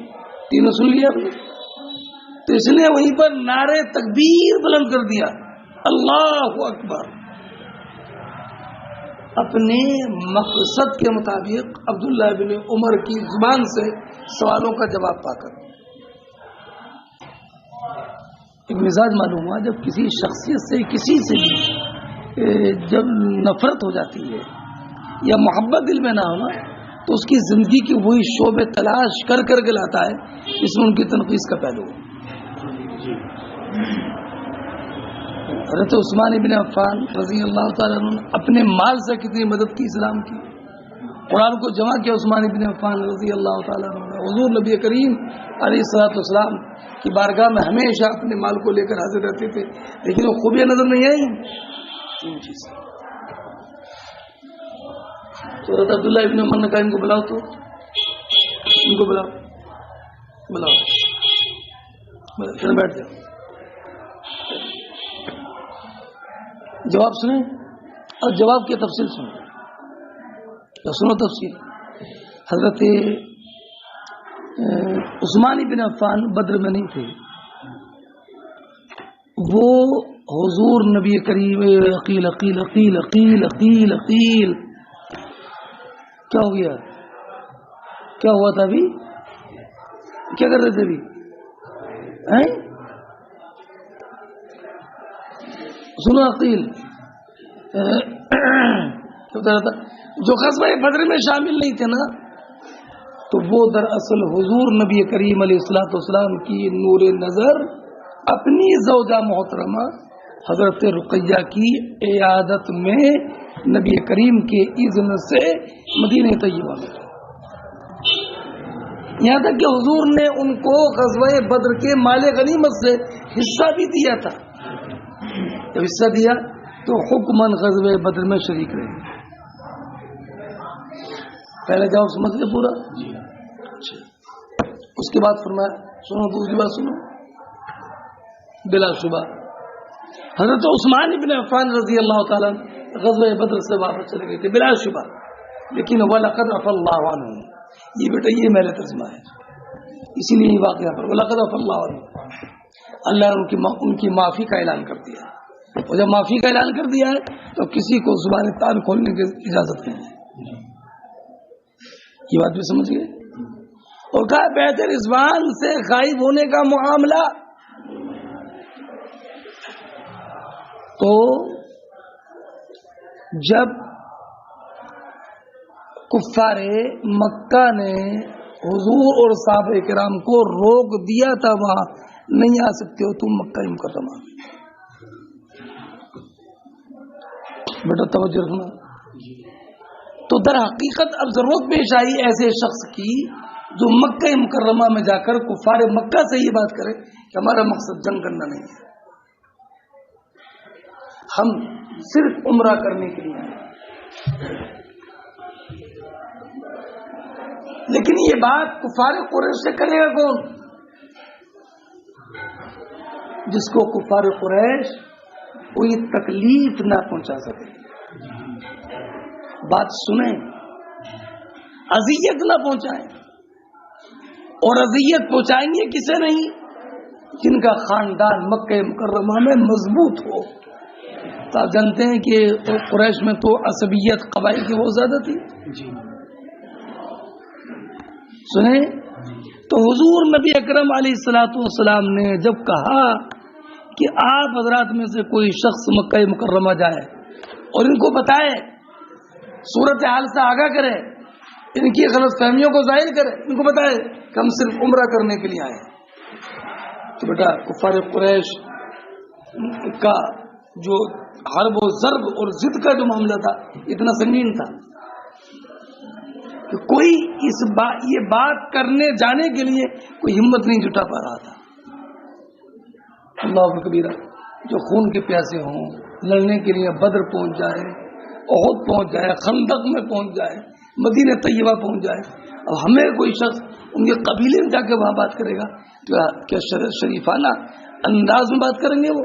تینوں سن لیا. تو اس نے وہیں پر نعرے تکبیر بلند کر دیا, اللہ اکبر. اپنے مقصد کے مطابق عبداللہ بن عمر کی زبان سے سوالوں کا جواب پا کر ایک مزاج معلوم ہوا. جب کسی شخصیت سے کسی سے بھی جب نفرت ہو جاتی ہے یا محبت دل میں نہ ہونا تو اس کی زندگی کی وہی شعبے تلاش کر کر کے لاتا ہے جس میں ان کی تنقید کا پہلو ہو. حضرت عثمان بن عفان رضی اللہ تعالیٰ عنہ نے اپنے مال سے کتنی مدد کی اسلام کی. قرآن کو جمع کیا عثمان بن عفان رضی اللہ تعالیٰ عنہ نے. حضور نبی کریم علیہ الصلوۃ والسلام کی بارگاہ میں ہمیشہ اپنے مال کو لے کر حاضر رہتے تھے, لیکن وہ خوبیاں نظر نہیں آئی. تین چیزیں. تو حضرت عبداللہ ابن عمر نے کہا ان کو بلاؤ, تو ان کو بلاؤ بیٹھ جاؤ. جواب سنیں اور جواب کی تفصیل سنیں. سنو تفصیل. حضرت عثمان بن عفان بدر میں نہیں تھے, وہ حضور نبی کریم عقیل عقیل عقیل عقیل عقیل عقیل. کیا ہو گیا؟ کیا ہوا تھا ابھی؟ کیا کر رہے تھے ابھی؟ سنو عقیل جو غزوہ بدر میں شامل نہیں تھے نا، تو وہ دراصل حضور نبی کریم علیہ الصلوۃ والسلام کی نور نظر اپنی زوجہ محترمہ حضرت رقیہ کی عیادت میں نبی کریم کے اذن سے مدینہ طیبہ میں، یہاں تک کہ حضور نے ان کو غزوہ بدر کے مال غنیمت سے حصہ بھی دیا تھا. جب حصہ دیا تو حکماً غزوہ بدر میں شریک رہے. پہلے جاؤ سمجھ لے پورا. اس کے بعد فرمایا سنو، دوسری بات سنو. بلا شبہ حضرت عثمان بن عفان رضی اللہ تعالیٰ غزوہ بدر سے واپس چلے گئے تھے بلا شبہ، لیکن وَلَقَدْ عَفَا اللَّهُ عَنْهُمْ، یہ بیٹا یہ میرا ترجمہ ہے، اسی لیے یہ واقعہ پر وَلَقَدْ عَفَا اللَّهُ عَنْهُمْ، اللہ نے ان کی معافی کا اعلان کر دیا. اور جب معافی کا اعلان کر دیا ہے تو کسی کو زبان تان کھولنے کی اجازت نہیں ہے. یہ بات بھی سمجھ گئے. اور کہا بیعت رضوان سے غائب ہونے کا معاملہ تو جب کفار مکہ نے حضور اور صحابہ کرام کو روک دیا تھا وہاں نہیں آ سکتے ہو تم مکہ مکرمہ میں. بیٹا توجہ رکھنا. تو در حقیقت اب ضرورت پیش آئی ایسے شخص کی جو مکہ مکرمہ میں جا کر کفار مکہ سے یہ بات کرے کہ ہمارا مقصد جنگ کرنا نہیں ہے، ہم صرف عمرہ کرنے کے لیے آئے. لیکن یہ بات کفار قریش سے کرے گا کون؟ جس کو کفار قریش کوئی تکلیف نہ پہنچا سکے. بات سنیں، اذیت نہ پہنچائیں. اور اذیت پہنچائیں گے کسے نہیں؟ جن کا خاندان مکہ مکرمہ میں مضبوط ہو. تو آپ جانتے ہیں کہ قریش میں تو عصبیت قبائل کی بہت زیادہ تھی. سنیں تو حضور نبی اکرم علیہ الصلوۃ والسلام نے جب کہا کہ آپ حضرات میں سے کوئی شخص مکہ مکرمہ جائے اور ان کو بتائے، صورت حال سے آگاہ کرے، ان کی غلط فہمیوں کو ظاہر کرے، ان کو بتائے کہ ہم صرف عمرہ کرنے کے لیے آئے. تو بیٹا کفار قریش کا جو حرب و ضرب اور ضد کا جو معاملہ تھا اتنا سنگین تھا کہ کوئی یہ بات کرنے جانے کے لیے کوئی ہمت نہیں جٹا پا رہا تھا. اللہ کبیرہ، جو خون کے پیاسے ہوں، لڑنے کے لیے بدر پہنچ جائے، احد پہنچ جائے، خندق میں پہنچ جائے، مدینہ طیبہ پہنچ جائے. اب ہمیں کوئی شخص ان کے قبیلے میں جا کے وہاں بات کرے گا تو کیا شریفانہ انداز میں بات کریں گے وہ؟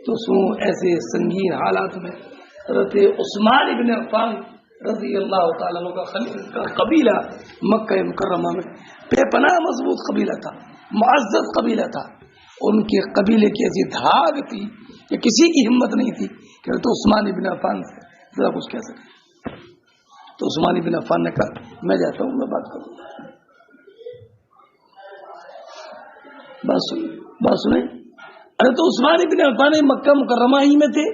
تو سنو ایسے سنگین حالات میں حضرت عثمان ابن عفان رضی اللہ تعالیٰ عنہ کا قبیلہ مکہ مکرمہ میں بے پناہ مضبوط قبیلہ تھا، معزز قبیلہ تھا. ان کے قبیلے کی ایسی دھاگ تھی کہ کسی کی ہمت نہیں تھی کہ حضرت عثمان ابن عفان سے ذرا کچھ کہہ سکے. تو عثمان ابن عفان نے کہا میں جاتا ہوں، میں بات کروں گا. بات سنیں. ارے تو عثمان ابن عفان مکہ مکرمہ ہی میں تھے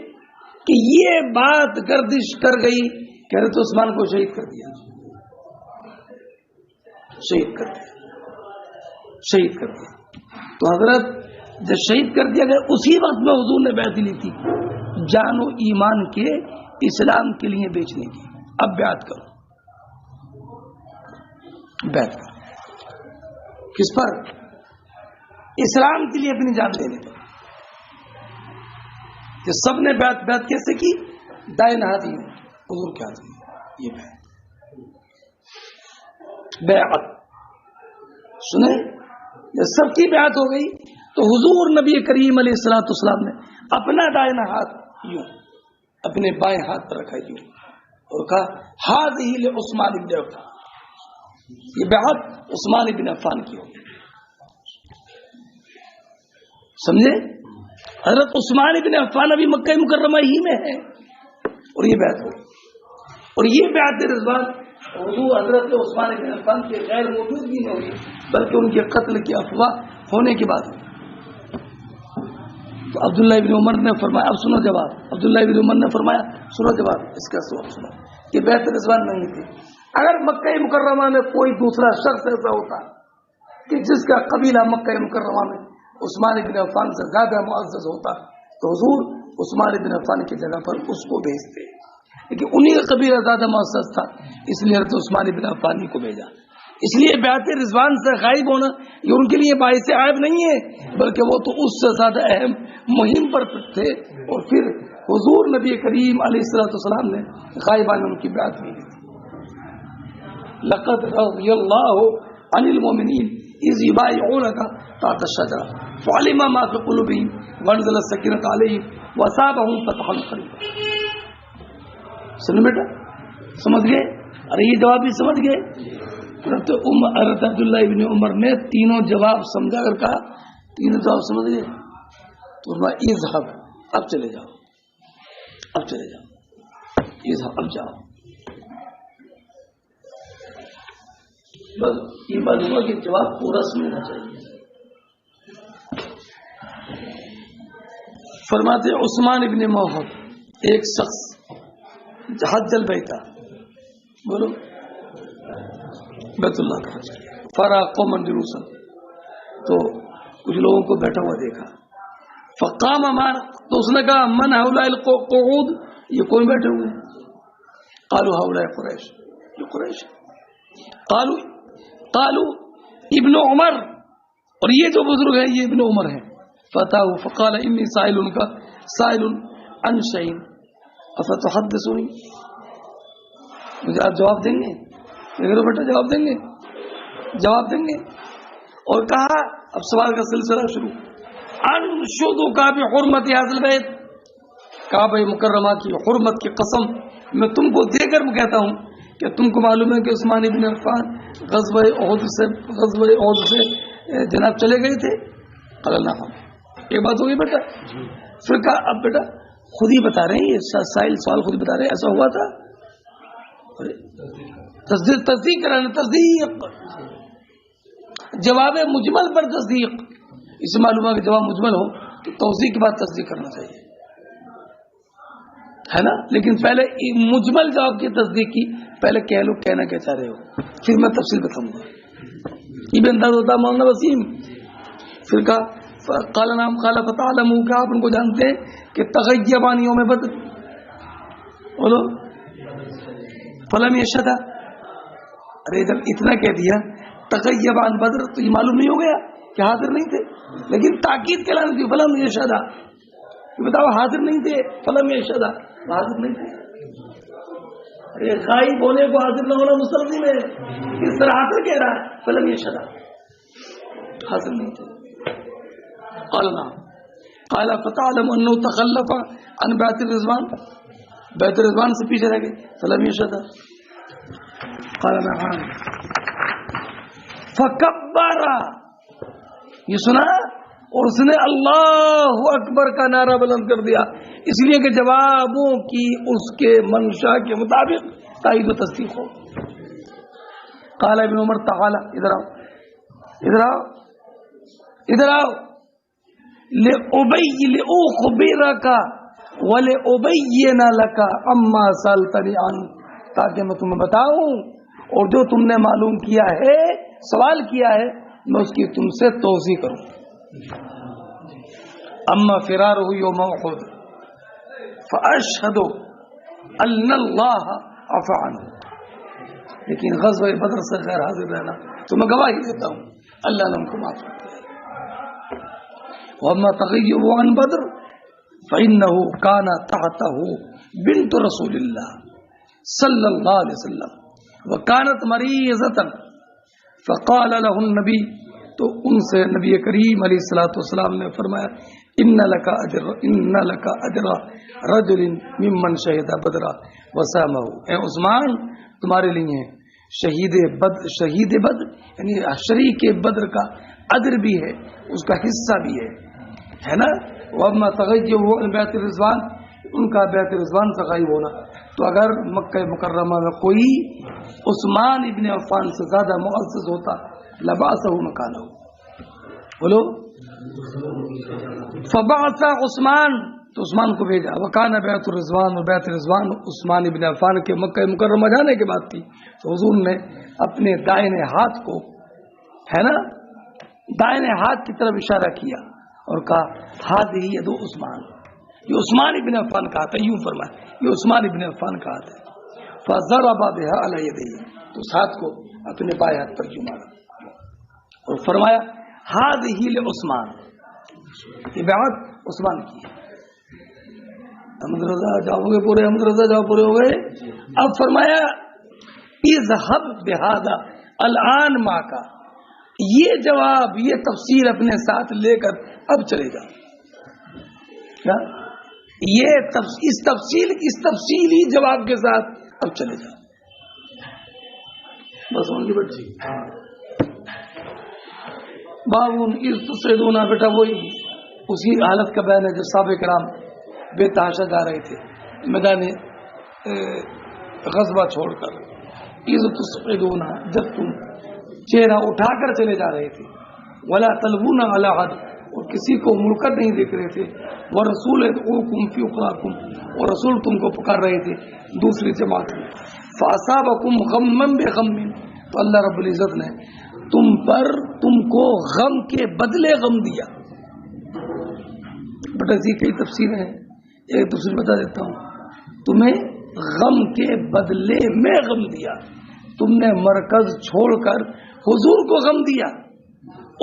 کہ یہ بات گردش کر گئی کہ حضرت عثمان کو شہید کر دیا. تو حضرت جب شہید کر دیا گیا اسی وقت میں حضور نے بیعت لی تھی جان و ایمان کے اسلام کے لیے بیچنے کی. اب بیعت کرو. کس پر؟ اسلام کے لیے اپنی جان دینے پر. کہ سب نے بیعت کیسے کی؟ دائیں ہاتھ ہی حضور کے ہاتھ میں یہ بیعت. سنیں، جب سب کی بیعت ہو گئی تو حضور نبی کریم علیہ الصلوۃ والسلام نے اپنا دائیں ہاتھ یوں اپنے بائیں ہاتھ پر رکھا یوں اور کہا ہذہ لعثمان بن عفان. یہ بیعت عثمان بن عفان کی ہوگی. سمجھے؟ حضرت عثمان بن عفان ابھی مکہ مکرمہ ہی میں ہے اور یہ بیعت ہوگی. اور یہ بیعت رضوان حضور حضرت عثمان بن عفان کے غیر موجودگی میں ہوئی بلکہ ان کے قتل کی افواہ ہونے کے بعد. تو عبداللہ ابن عمر نے فرمایا، اب سنو جواب، عبداللہ ابن عمر نے فرمایا سنو جواب اس کا، سنو کہ بیعت رضوان نہیں تھی۔ اگر مکہ مکرمہ میں کوئی دوسرا شخص ایسا ہوتا کہ جس کا قبیلہ مکہ مکرمہ میں عثمان بن عفان سے زیادہ معزز ہوتا تو حضور عثمان بن عفان کی جگہ پر اس کو بھیجتے، لیکن انہی کا قبیلہ زیادہ معزز تھا، اس لیے حضرت عثمان بن عفان کو بھیجا۔ اس لیے بیعت رضوان سے غائب ہونا یہ ان کے لیے باعث عیب نہیں ہے، بلکہ وہ تو اس سے زیادہ اہم مہم پر تھے، اور پھر حضور نبی کریم علیہ الصلوۃ والسلام نے غائبانہ ان کی بیعت کی تھی۔ لقد رضی اللہ عن المؤمنین اذ یبایعونک تحت الشجرہ فعلم ما فی قلوبہم وانزل السکینۃ علیہم واصابہم فتحا قریبا۔ سنو بیٹا، سمجھ گئے؟ ارے یہ جواب بھی سمجھ گئے؟ حضرت عبداللہ ابن عمر نے تینوں جواب سمجھا کر کہا، تینوں جواب سمجھ گئے تو اذهب، اب چلے جاؤ، اب چلے جاؤ، اذهب، اب جاؤ۔ بس یہ معلوم ہوا کہ جواب پورا سننا چاہیے۔ فرماتے عثمان ابن موہب ایک شخص حج البیتا، بولو بیت اللہ کا حج کیا، فرا قوما جلوسا، تو کچھ لوگوں کو بیٹھا ہوا دیکھا، فقام مان، تو اس نے کہا من ہؤلاء القعود، یہ کون بیٹھے ہوئے ہیں؟ قالوا ہؤلاء قریش، یہ قریش۔ قالوا ابن عمر، اور یہ جو بزرگ ہے یہ ابن عمر ہے۔ فتح فقال انی سائل کا سائل عن شیء افتحدثنی، مجھے آپ جواب دیں گے؟ بیٹا جواب دیں گے؟ جواب دیں گے؟ اور کہا، اب سوال کا سلسلہ شروع، انشدک بحرمت ھذا البیت، کعبہ مکرمہ کی حرمت کی قسم میں تم کو دے کر کہتا ہوں کہ تم کو معلوم ہے کہ عثمان ابن عفان غزوہ احد سے جناب چلے گئے تھے؟ قال نعم۔ ایک بات ہوگی بیٹا، پھر کہا اب بیٹا خود ہی بتا رہے ہیں، یہ سائل سوال خود ہی بتا رہے ہیں ایسا ہوا تھا؟ تصدیق کرانا، تصدیق، جواب مجمل پر تصدیق، اس سے معلوم ہے کہ جواب مجمل ہو تو توضیح کے بعد تصدیق کرنا چاہیے، ہے نا؟ لیکن پہلے مجمل جواب کی تصدیق کی، پہلے کہہ لو کہنا کیا چاہ رہے ہو، پھر میں تفصیل بتاؤں گا۔ یہ بھی انداز ہوتا ہے مولانا وسیم۔ پھر کہا قال نعم قال فتعلموا، کیا آپ ان کو جانتے ہیں کہ تغیبان یوم بدر، بولو فلم یشہد، ارے جب اتنا کہہ دیا تغیبان بدر تو یہ معلوم نہیں ہو گیا کہ حاضر نہیں تھے، لیکن تاکید کے لائن تھی فلم یشہد، بتاؤ حاضر نہیں تھے، فلم یشہد حاضر نہیں تھے۔ ارے غائب ہونے کو حاضر نہ ہونا مستلزم ہے، اس طرح حاضر کہہ رہا ہے، فلم یشہد حاضر نہیں تھے۔ قال نعم قال فتعلم انه تخلف عن بیعت الرضوان، بیعت الرضوان سے پیچھے رہ گئے، فلم یشہد، قال نعم فکبر، یہ سنا اور اس نے اللہ اکبر کا نعرہ بلند کر دیا، اس لیے کہ جوابوں کی اس کے منشا کے مطابق تائید و تصدیق ہو۔ قال ابن عمر تعالی، ادھر آؤ ادھر آؤ ادھر آؤ، لأخبرک ولأبین لک اما سألتنی عنہ، تاکہ میں تمہیں بتاؤں اور جو تم نے معلوم کیا ہے، سوال کیا ہے، میں اس کی تم سے توضیح کروں۔ اما فرارہ یوم احد فاشہد ان اللہ عفا عنہ، لیکن غزوہ بدر سے غیر حاضر رہنا تو میں گواہی دیتا ہوں اللہ نے ان کو معاف کر دیا۔ واما تغیب عن بدر فانه كان تحته بنت رسول اللہ صلی اللہ علیہ وسلم وكانت مریضة فقال له النبی، تو ان سے نبی کریم علیہ الصلوۃ والسلام نے فرمایا ان لک اجر رجل ممن شهد بدر وسامه، اے عثمان تمہارے لیے شہید بدر یعنی شریک بدر کا اجر بھی ہے، اس کا حصہ بھی ہے نا۔ وَأَمَّا تَغَيُّبُ عَنْ بَيْعَةِ الرِّضْوَانِ، ان کا بیعت رضوان سے غائب ہونا، تو اگر مکہ مکرمہ میں کوئی عثمان ابن عفان سے زیادہ معزز ہوتا لبعثہ مکانہ، بولو. فبعث عثمان، تو عثمان کو بھیجا. وکان بیعت الرضوان، اور بیعت رضوان عثمان ابن عفان کے مکہ مکرمہ جانے کے بعد تھی. تو حضور نے اپنے دائنے ہاتھ کو، ہے نا، دائنے ہاتھ کی طرف اشارہ کیا اور کہا ہذہ ید عثمان، یہ عثمان ابن عفان کا ہاتھ ہے. یوں فرمایا یہ عثمان ابن عفان کا ہاتھ ہے. فضرب بها علی یدیہ، تو اس ہاتھ کو اپنے بائیں ہاتھ پر یوں مارا اور فرمایا ہذہ لعثمان، یہ بیعت عثمان کی ہے. احمد رضا جاؤ گے پورے، احمد رضا جاؤ پورے ہو گئے. اب فرمایا اذهب بهذا الان ما کا، یہ جواب، یہ تفسیر اپنے ساتھ لے کر اب چلے جا. کیا یہ اس تفصیلی جواب کے ساتھ اب چلے جا. بس ان کی بچی باون اس تصعدون، بیٹا وہی اسی حالت کا بیان ہے جو صحابہ کرام بے تحاشا جا رہے تھے میدان غزوہ چھوڑ کر. اذ تصعدون، جب تم چہرہ اٹھا کر چلے جا رہے تھے. ولا تلوون علی احد، اور کسی کو مڑ کر نہیں دیکھ رہے تھے. ورسول یدعوکم فی اخراکم، اور رسول تم کو پکار رہے تھے دوسری جماعت میں. فاصابکم غما بغم، تو اللہ رب العزت نے تم کو غم کے بدلے غم دیا. بٹ ایسی کئی تفسیریں ہیں، ایک تفسیر بتا دیتا ہوں. تمہیں غم کے بدلے میں غم دیا. تم نے مرکز چھوڑ کر حضور کو غم دیا،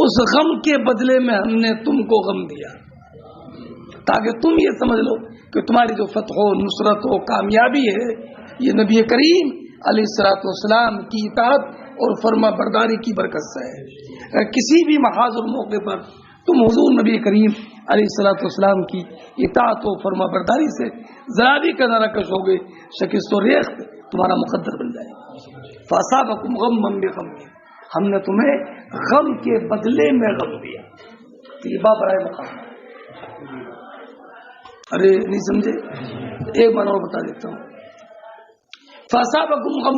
اس غم کے بدلے میں ہم نے تم کو غم دیا، تاکہ تم یہ سمجھ لو کہ تمہاری جو فتح و نصرت و کامیابی ہے یہ نبی کریم علیہ الصلوۃ والسلام کی اطاعت اور فرما برداری کی برکت سے ہے. کسی بھی محاذ اور موقع پر تم حضور نبی کریم علیہ الصلوۃ والسلام کی اطاعت و فرما برداری سے ذرا بھی کنارہ کش ہو گئے، شکست و ریخت تمہارا مقدر بن جائے. فاصابکم غما بغم، ہم نے تمہیں غم کے بدلے میں غم دیا. یہ باب رائے مقام. ارے نہیں سمجھے؟ ایک بار اور بتا دیتا ہوں. فاصابکم غم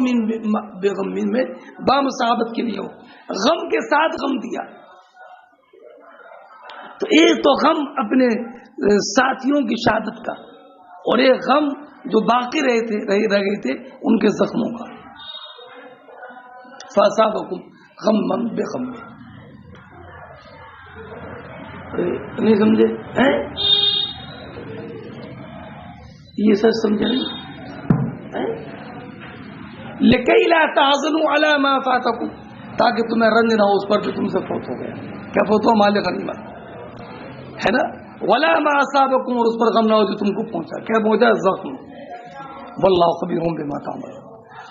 بغم میں بام صحابت کے لیے ہو، غم کے ساتھ غم دیا. تو ایک تو غم اپنے ساتھیوں کی شہادت کا، اور ایک غم جو باقی رہ گئے تھے ان کے زخموں کا. فاصابکم غما بغم، نہیں سمجھے؟ یہ سچ سمجھے نہیں؟ لکی لا تحزنوا علی ما فاتکم، تاکہ تمہیں رنج نہ ہو اس پر جو تم سے فوت ہو گیا. کیا فوت ہو؟ مال غنیمت ہے نا. ولا ما اصابکم، اور اس پر غم نہ ہو جو تم کو پہنچا. کیا پہنچا؟ زخم. واللہ خبیر بما تعملون.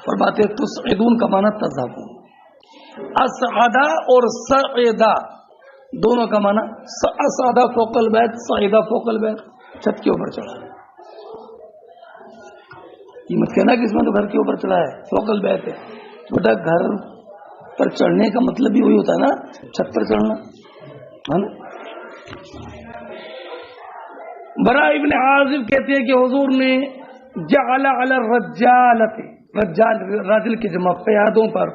اور باتیں تسعدون کا معنی تذهبون. اسعدا اور سعدا دونوں کا معنی، اسعدا فوق البیت، سعدا فوق البیت، چھت کے اوپر چڑھا. یہ مت کہنا کہ اس میں تو گھر کے اوپر چڑھا ہے، فوق البیت ہے. بیٹا گھر پر چڑھنے کا مطلب بھی وہی ہوتا ہے نا، چھت پر چڑھنا ہے نا. برا ابن عازب کہتے ہیں کہ حضور نے جعل علی الرجالۃ، رجال راجل کی جمع، قیادوں پر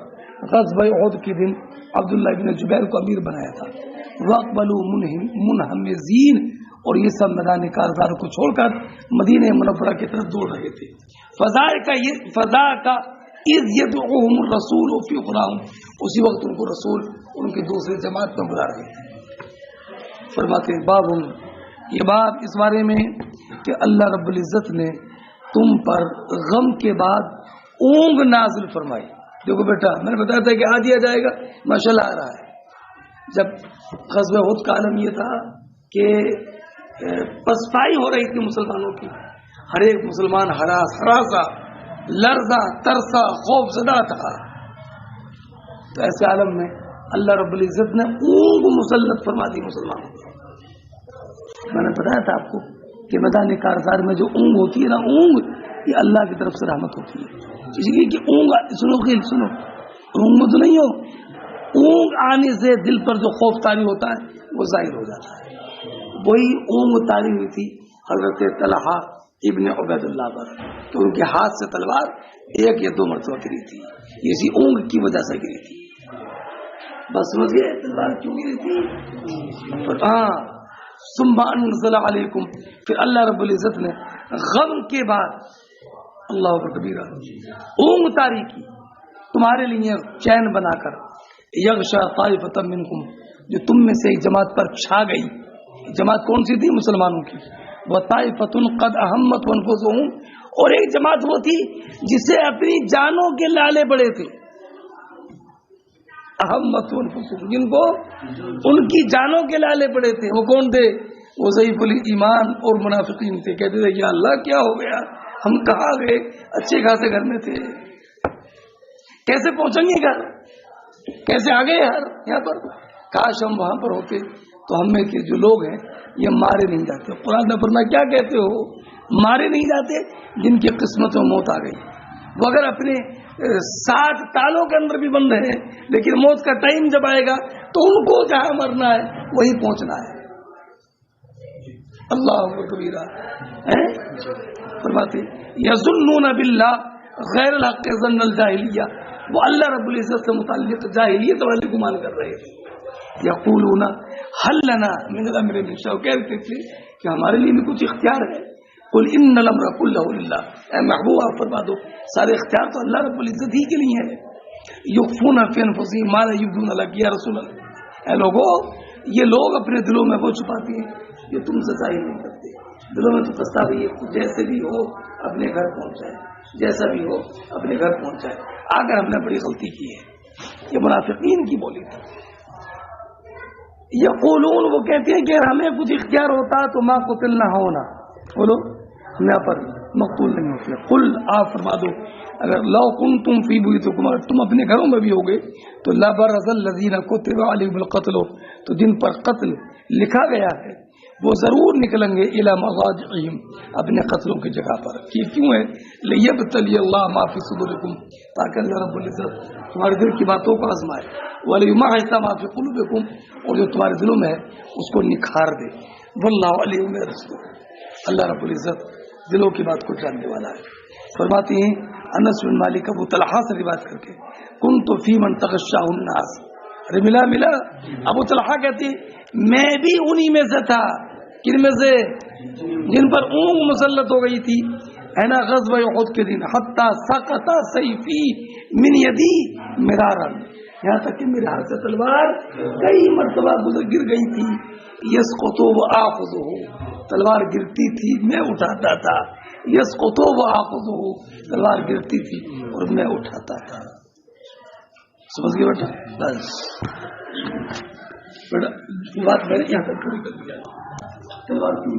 غزوہ احد کے دن عبداللہ ابن جبیر کو امیر بنایا تھا. واقبلوا منہمزین، اور یہ سب میدان کارزار کو چھوڑ کر مدینہ منورہ کی طرف دوڑ رہے تھے. فضا کا اذ یدعوہم الرسول فی اخراہم، اسی وقت ان کو رسول ان کی دوسری جماعت میں بلا رہے تھے. فرماتے ہیں باب، یہ بات اس بارے میں کہ اللہ رب العزت نے تم پر غم کے بعد اونگ نازل فرمائی. دیکھو بیٹا میں نے بتایا تھا کہ آ دیا جائے گا، ماشاءاللہ آ رہا ہے. جب غزوہ احد کا عالم یہ تھا کہ پسپائی ہو رہی تھی مسلمانوں کی، ہر ایک مسلمان ہراسا لرزا ترسا خوف زدہ تھا. تو ایسے عالم میں اللہ رب العزت نے اونگ مسلط فرما دی مسلمانوں کو. میں نے بتایا تھا آپ کو کہ میدان کارزار میں جو اونگ ہوتی ہے نا، اونگ یہ اللہ کی طرف سے رحمت ہوتی ہے. اس لیے کہ اونگ سنو اونگ تو نہیں ہو، اونگ آنے سے دل پر جو خوف طاری ہوتا ہے وہ ظاہر ہو جاتا ہے. وہی اونگ طاری ہوئی تھی حضرت طلحہ ابن عبید اللہ پر، تو ان کے ہاتھ سے تلوار ایک یا دو مرتبہ گری تھی، اسی اونگ کی وجہ سے گری تھی. بس سمجھ گئے تلوار کیوں گری تھی. ہاں ثم انزل علیکم، پھر اللہ رب العزت نے غم کے بعد اللہ کبیرہ اونگ تاری کی تمہارے لیے چین بنا کر، یغشا طائفۃ منکم، جو تم میں سے ایک جماعت پر چھا گئی. جماعت کون سی تھی؟ مسلمانوں کی. وطائفۃ قد اہمت انفسہم، اور ایک جماعت وہ تھی جسے اپنی جانوں کے لالے بڑے تھے. اہمت انفسہم، جن کو ان کی جانوں کے لالے بڑے تھے. وہ کون تھے؟ وہ ضعیف الایمان اور منافقین تھے. کہتے تھے یا اللہ کیا ہو گیا، ہم کہاں گئے، اچھے خاصے گھر میں تھے، کیسے پہنچیں گے گھر، کیسے آ گئے یہاں پر. کاش ہم وہاں پر ہوتے تو ہم میں کے جو لوگ ہیں یہ مارے نہیں جاتے. قرآن نے فرمایا کیا کہتے ہو، مارے نہیں جاتے جن کی قسمت میں موت آ گئی. وہ اگر اپنے 60 تالوں کے اندر بھی بند ہیں، لیکن موت کا ٹائم جب آئے گا تو ان کو جہاں مرنا ہے وہیں پہنچنا ہے. اللہ کبیرہ فرماتے یظنون باللہ غیر الحق ظن الجاہلیہ، وہ اللہ رب العزت سے متعلق جاہلیت والے گمان کر رہے تھے. یقولون حل لنا من الامر من شیء، کہتے تھے کہ ہمارے لیے بھی کچھ اختیار ہے. قل ان الامر کلہ للہ، اے محبوب آپ فرما دو سارے اختیار تو اللہ رب العزت ہی کے لیے ہے. یخفون فی انفسہم ما لا یبدون لک یا رسول اللہ، اے لوگو یہ لوگ اپنے دلوں میں وہ چھپاتے ہیں جو تم سے ظاہر نہیں کرتے. دلوں میں تو پچھتا بھی ہے، جیسے بھی ہو اپنے گھر پہنچ جائے، جیسا بھی ہو اپنے گھر پہنچ جائے. اگر ہم نے بڑی غلطی کی ہے، یہ منافقین کی بولی تھی. یقولون، وہ کہتے ہیں کہ ہمیں کچھ اختیار ہوتا تو ما قتلنا ہونا، بولو ہم یہاں پر مقتول نہیں ہوتے. قل آپ فرما دو اگر لو کنتم فی بیوتکم، تم اپنے گھروں میں بھی ہوگے تو لبرز الذین کتب علیہم القتل، تو جن پر قتل لکھا گیا ہے وہ ضرور نکلیں گے الی مضاجعہم، اپنے قتلوں کی جگہ پر. یہ کیوں ہے؟ لیبتلی اللہ ما فی صدورکم، تاکہ اللہ رب العزت تمہارے دل کی باتوں کو آزمائے. ولیمحص ما فی قلوبکم، اور جو تمہارے دلوں میں ہے اس کو نکھار دے. واللہ علیم برسول، اللہ رب العزت دلوں کی بات کو جاننے والا ہے. فرماتے ہیں انس بن مالک ابو طلحہ سے روایت کر کے، کنت فی من تغشاہ الناس، ارے ملا ابو طلحہ کہتے میں بھی انہی میں سے تھا. کن میں سے؟ جن پر اونگ مسلط ہو گئی تھی ہے نا غزوہ احد کے دن. حتی سقط سیفی من یدی مرارا، یہاں تک کہ میرے ہاتھ سے تلوار کئی مرتبہ گر گئی تھی. یسقط وآخذہ، تلوار گرتی تھی میں اٹھاتا تھا. یسقط وآخذہ، تلوار گرتی تھی اور میں اٹھاتا تھا. سمجھ گئے بیٹا؟ بس بیٹا بات میں نے یہاں تک پوری کر دیا. تلوار کیوں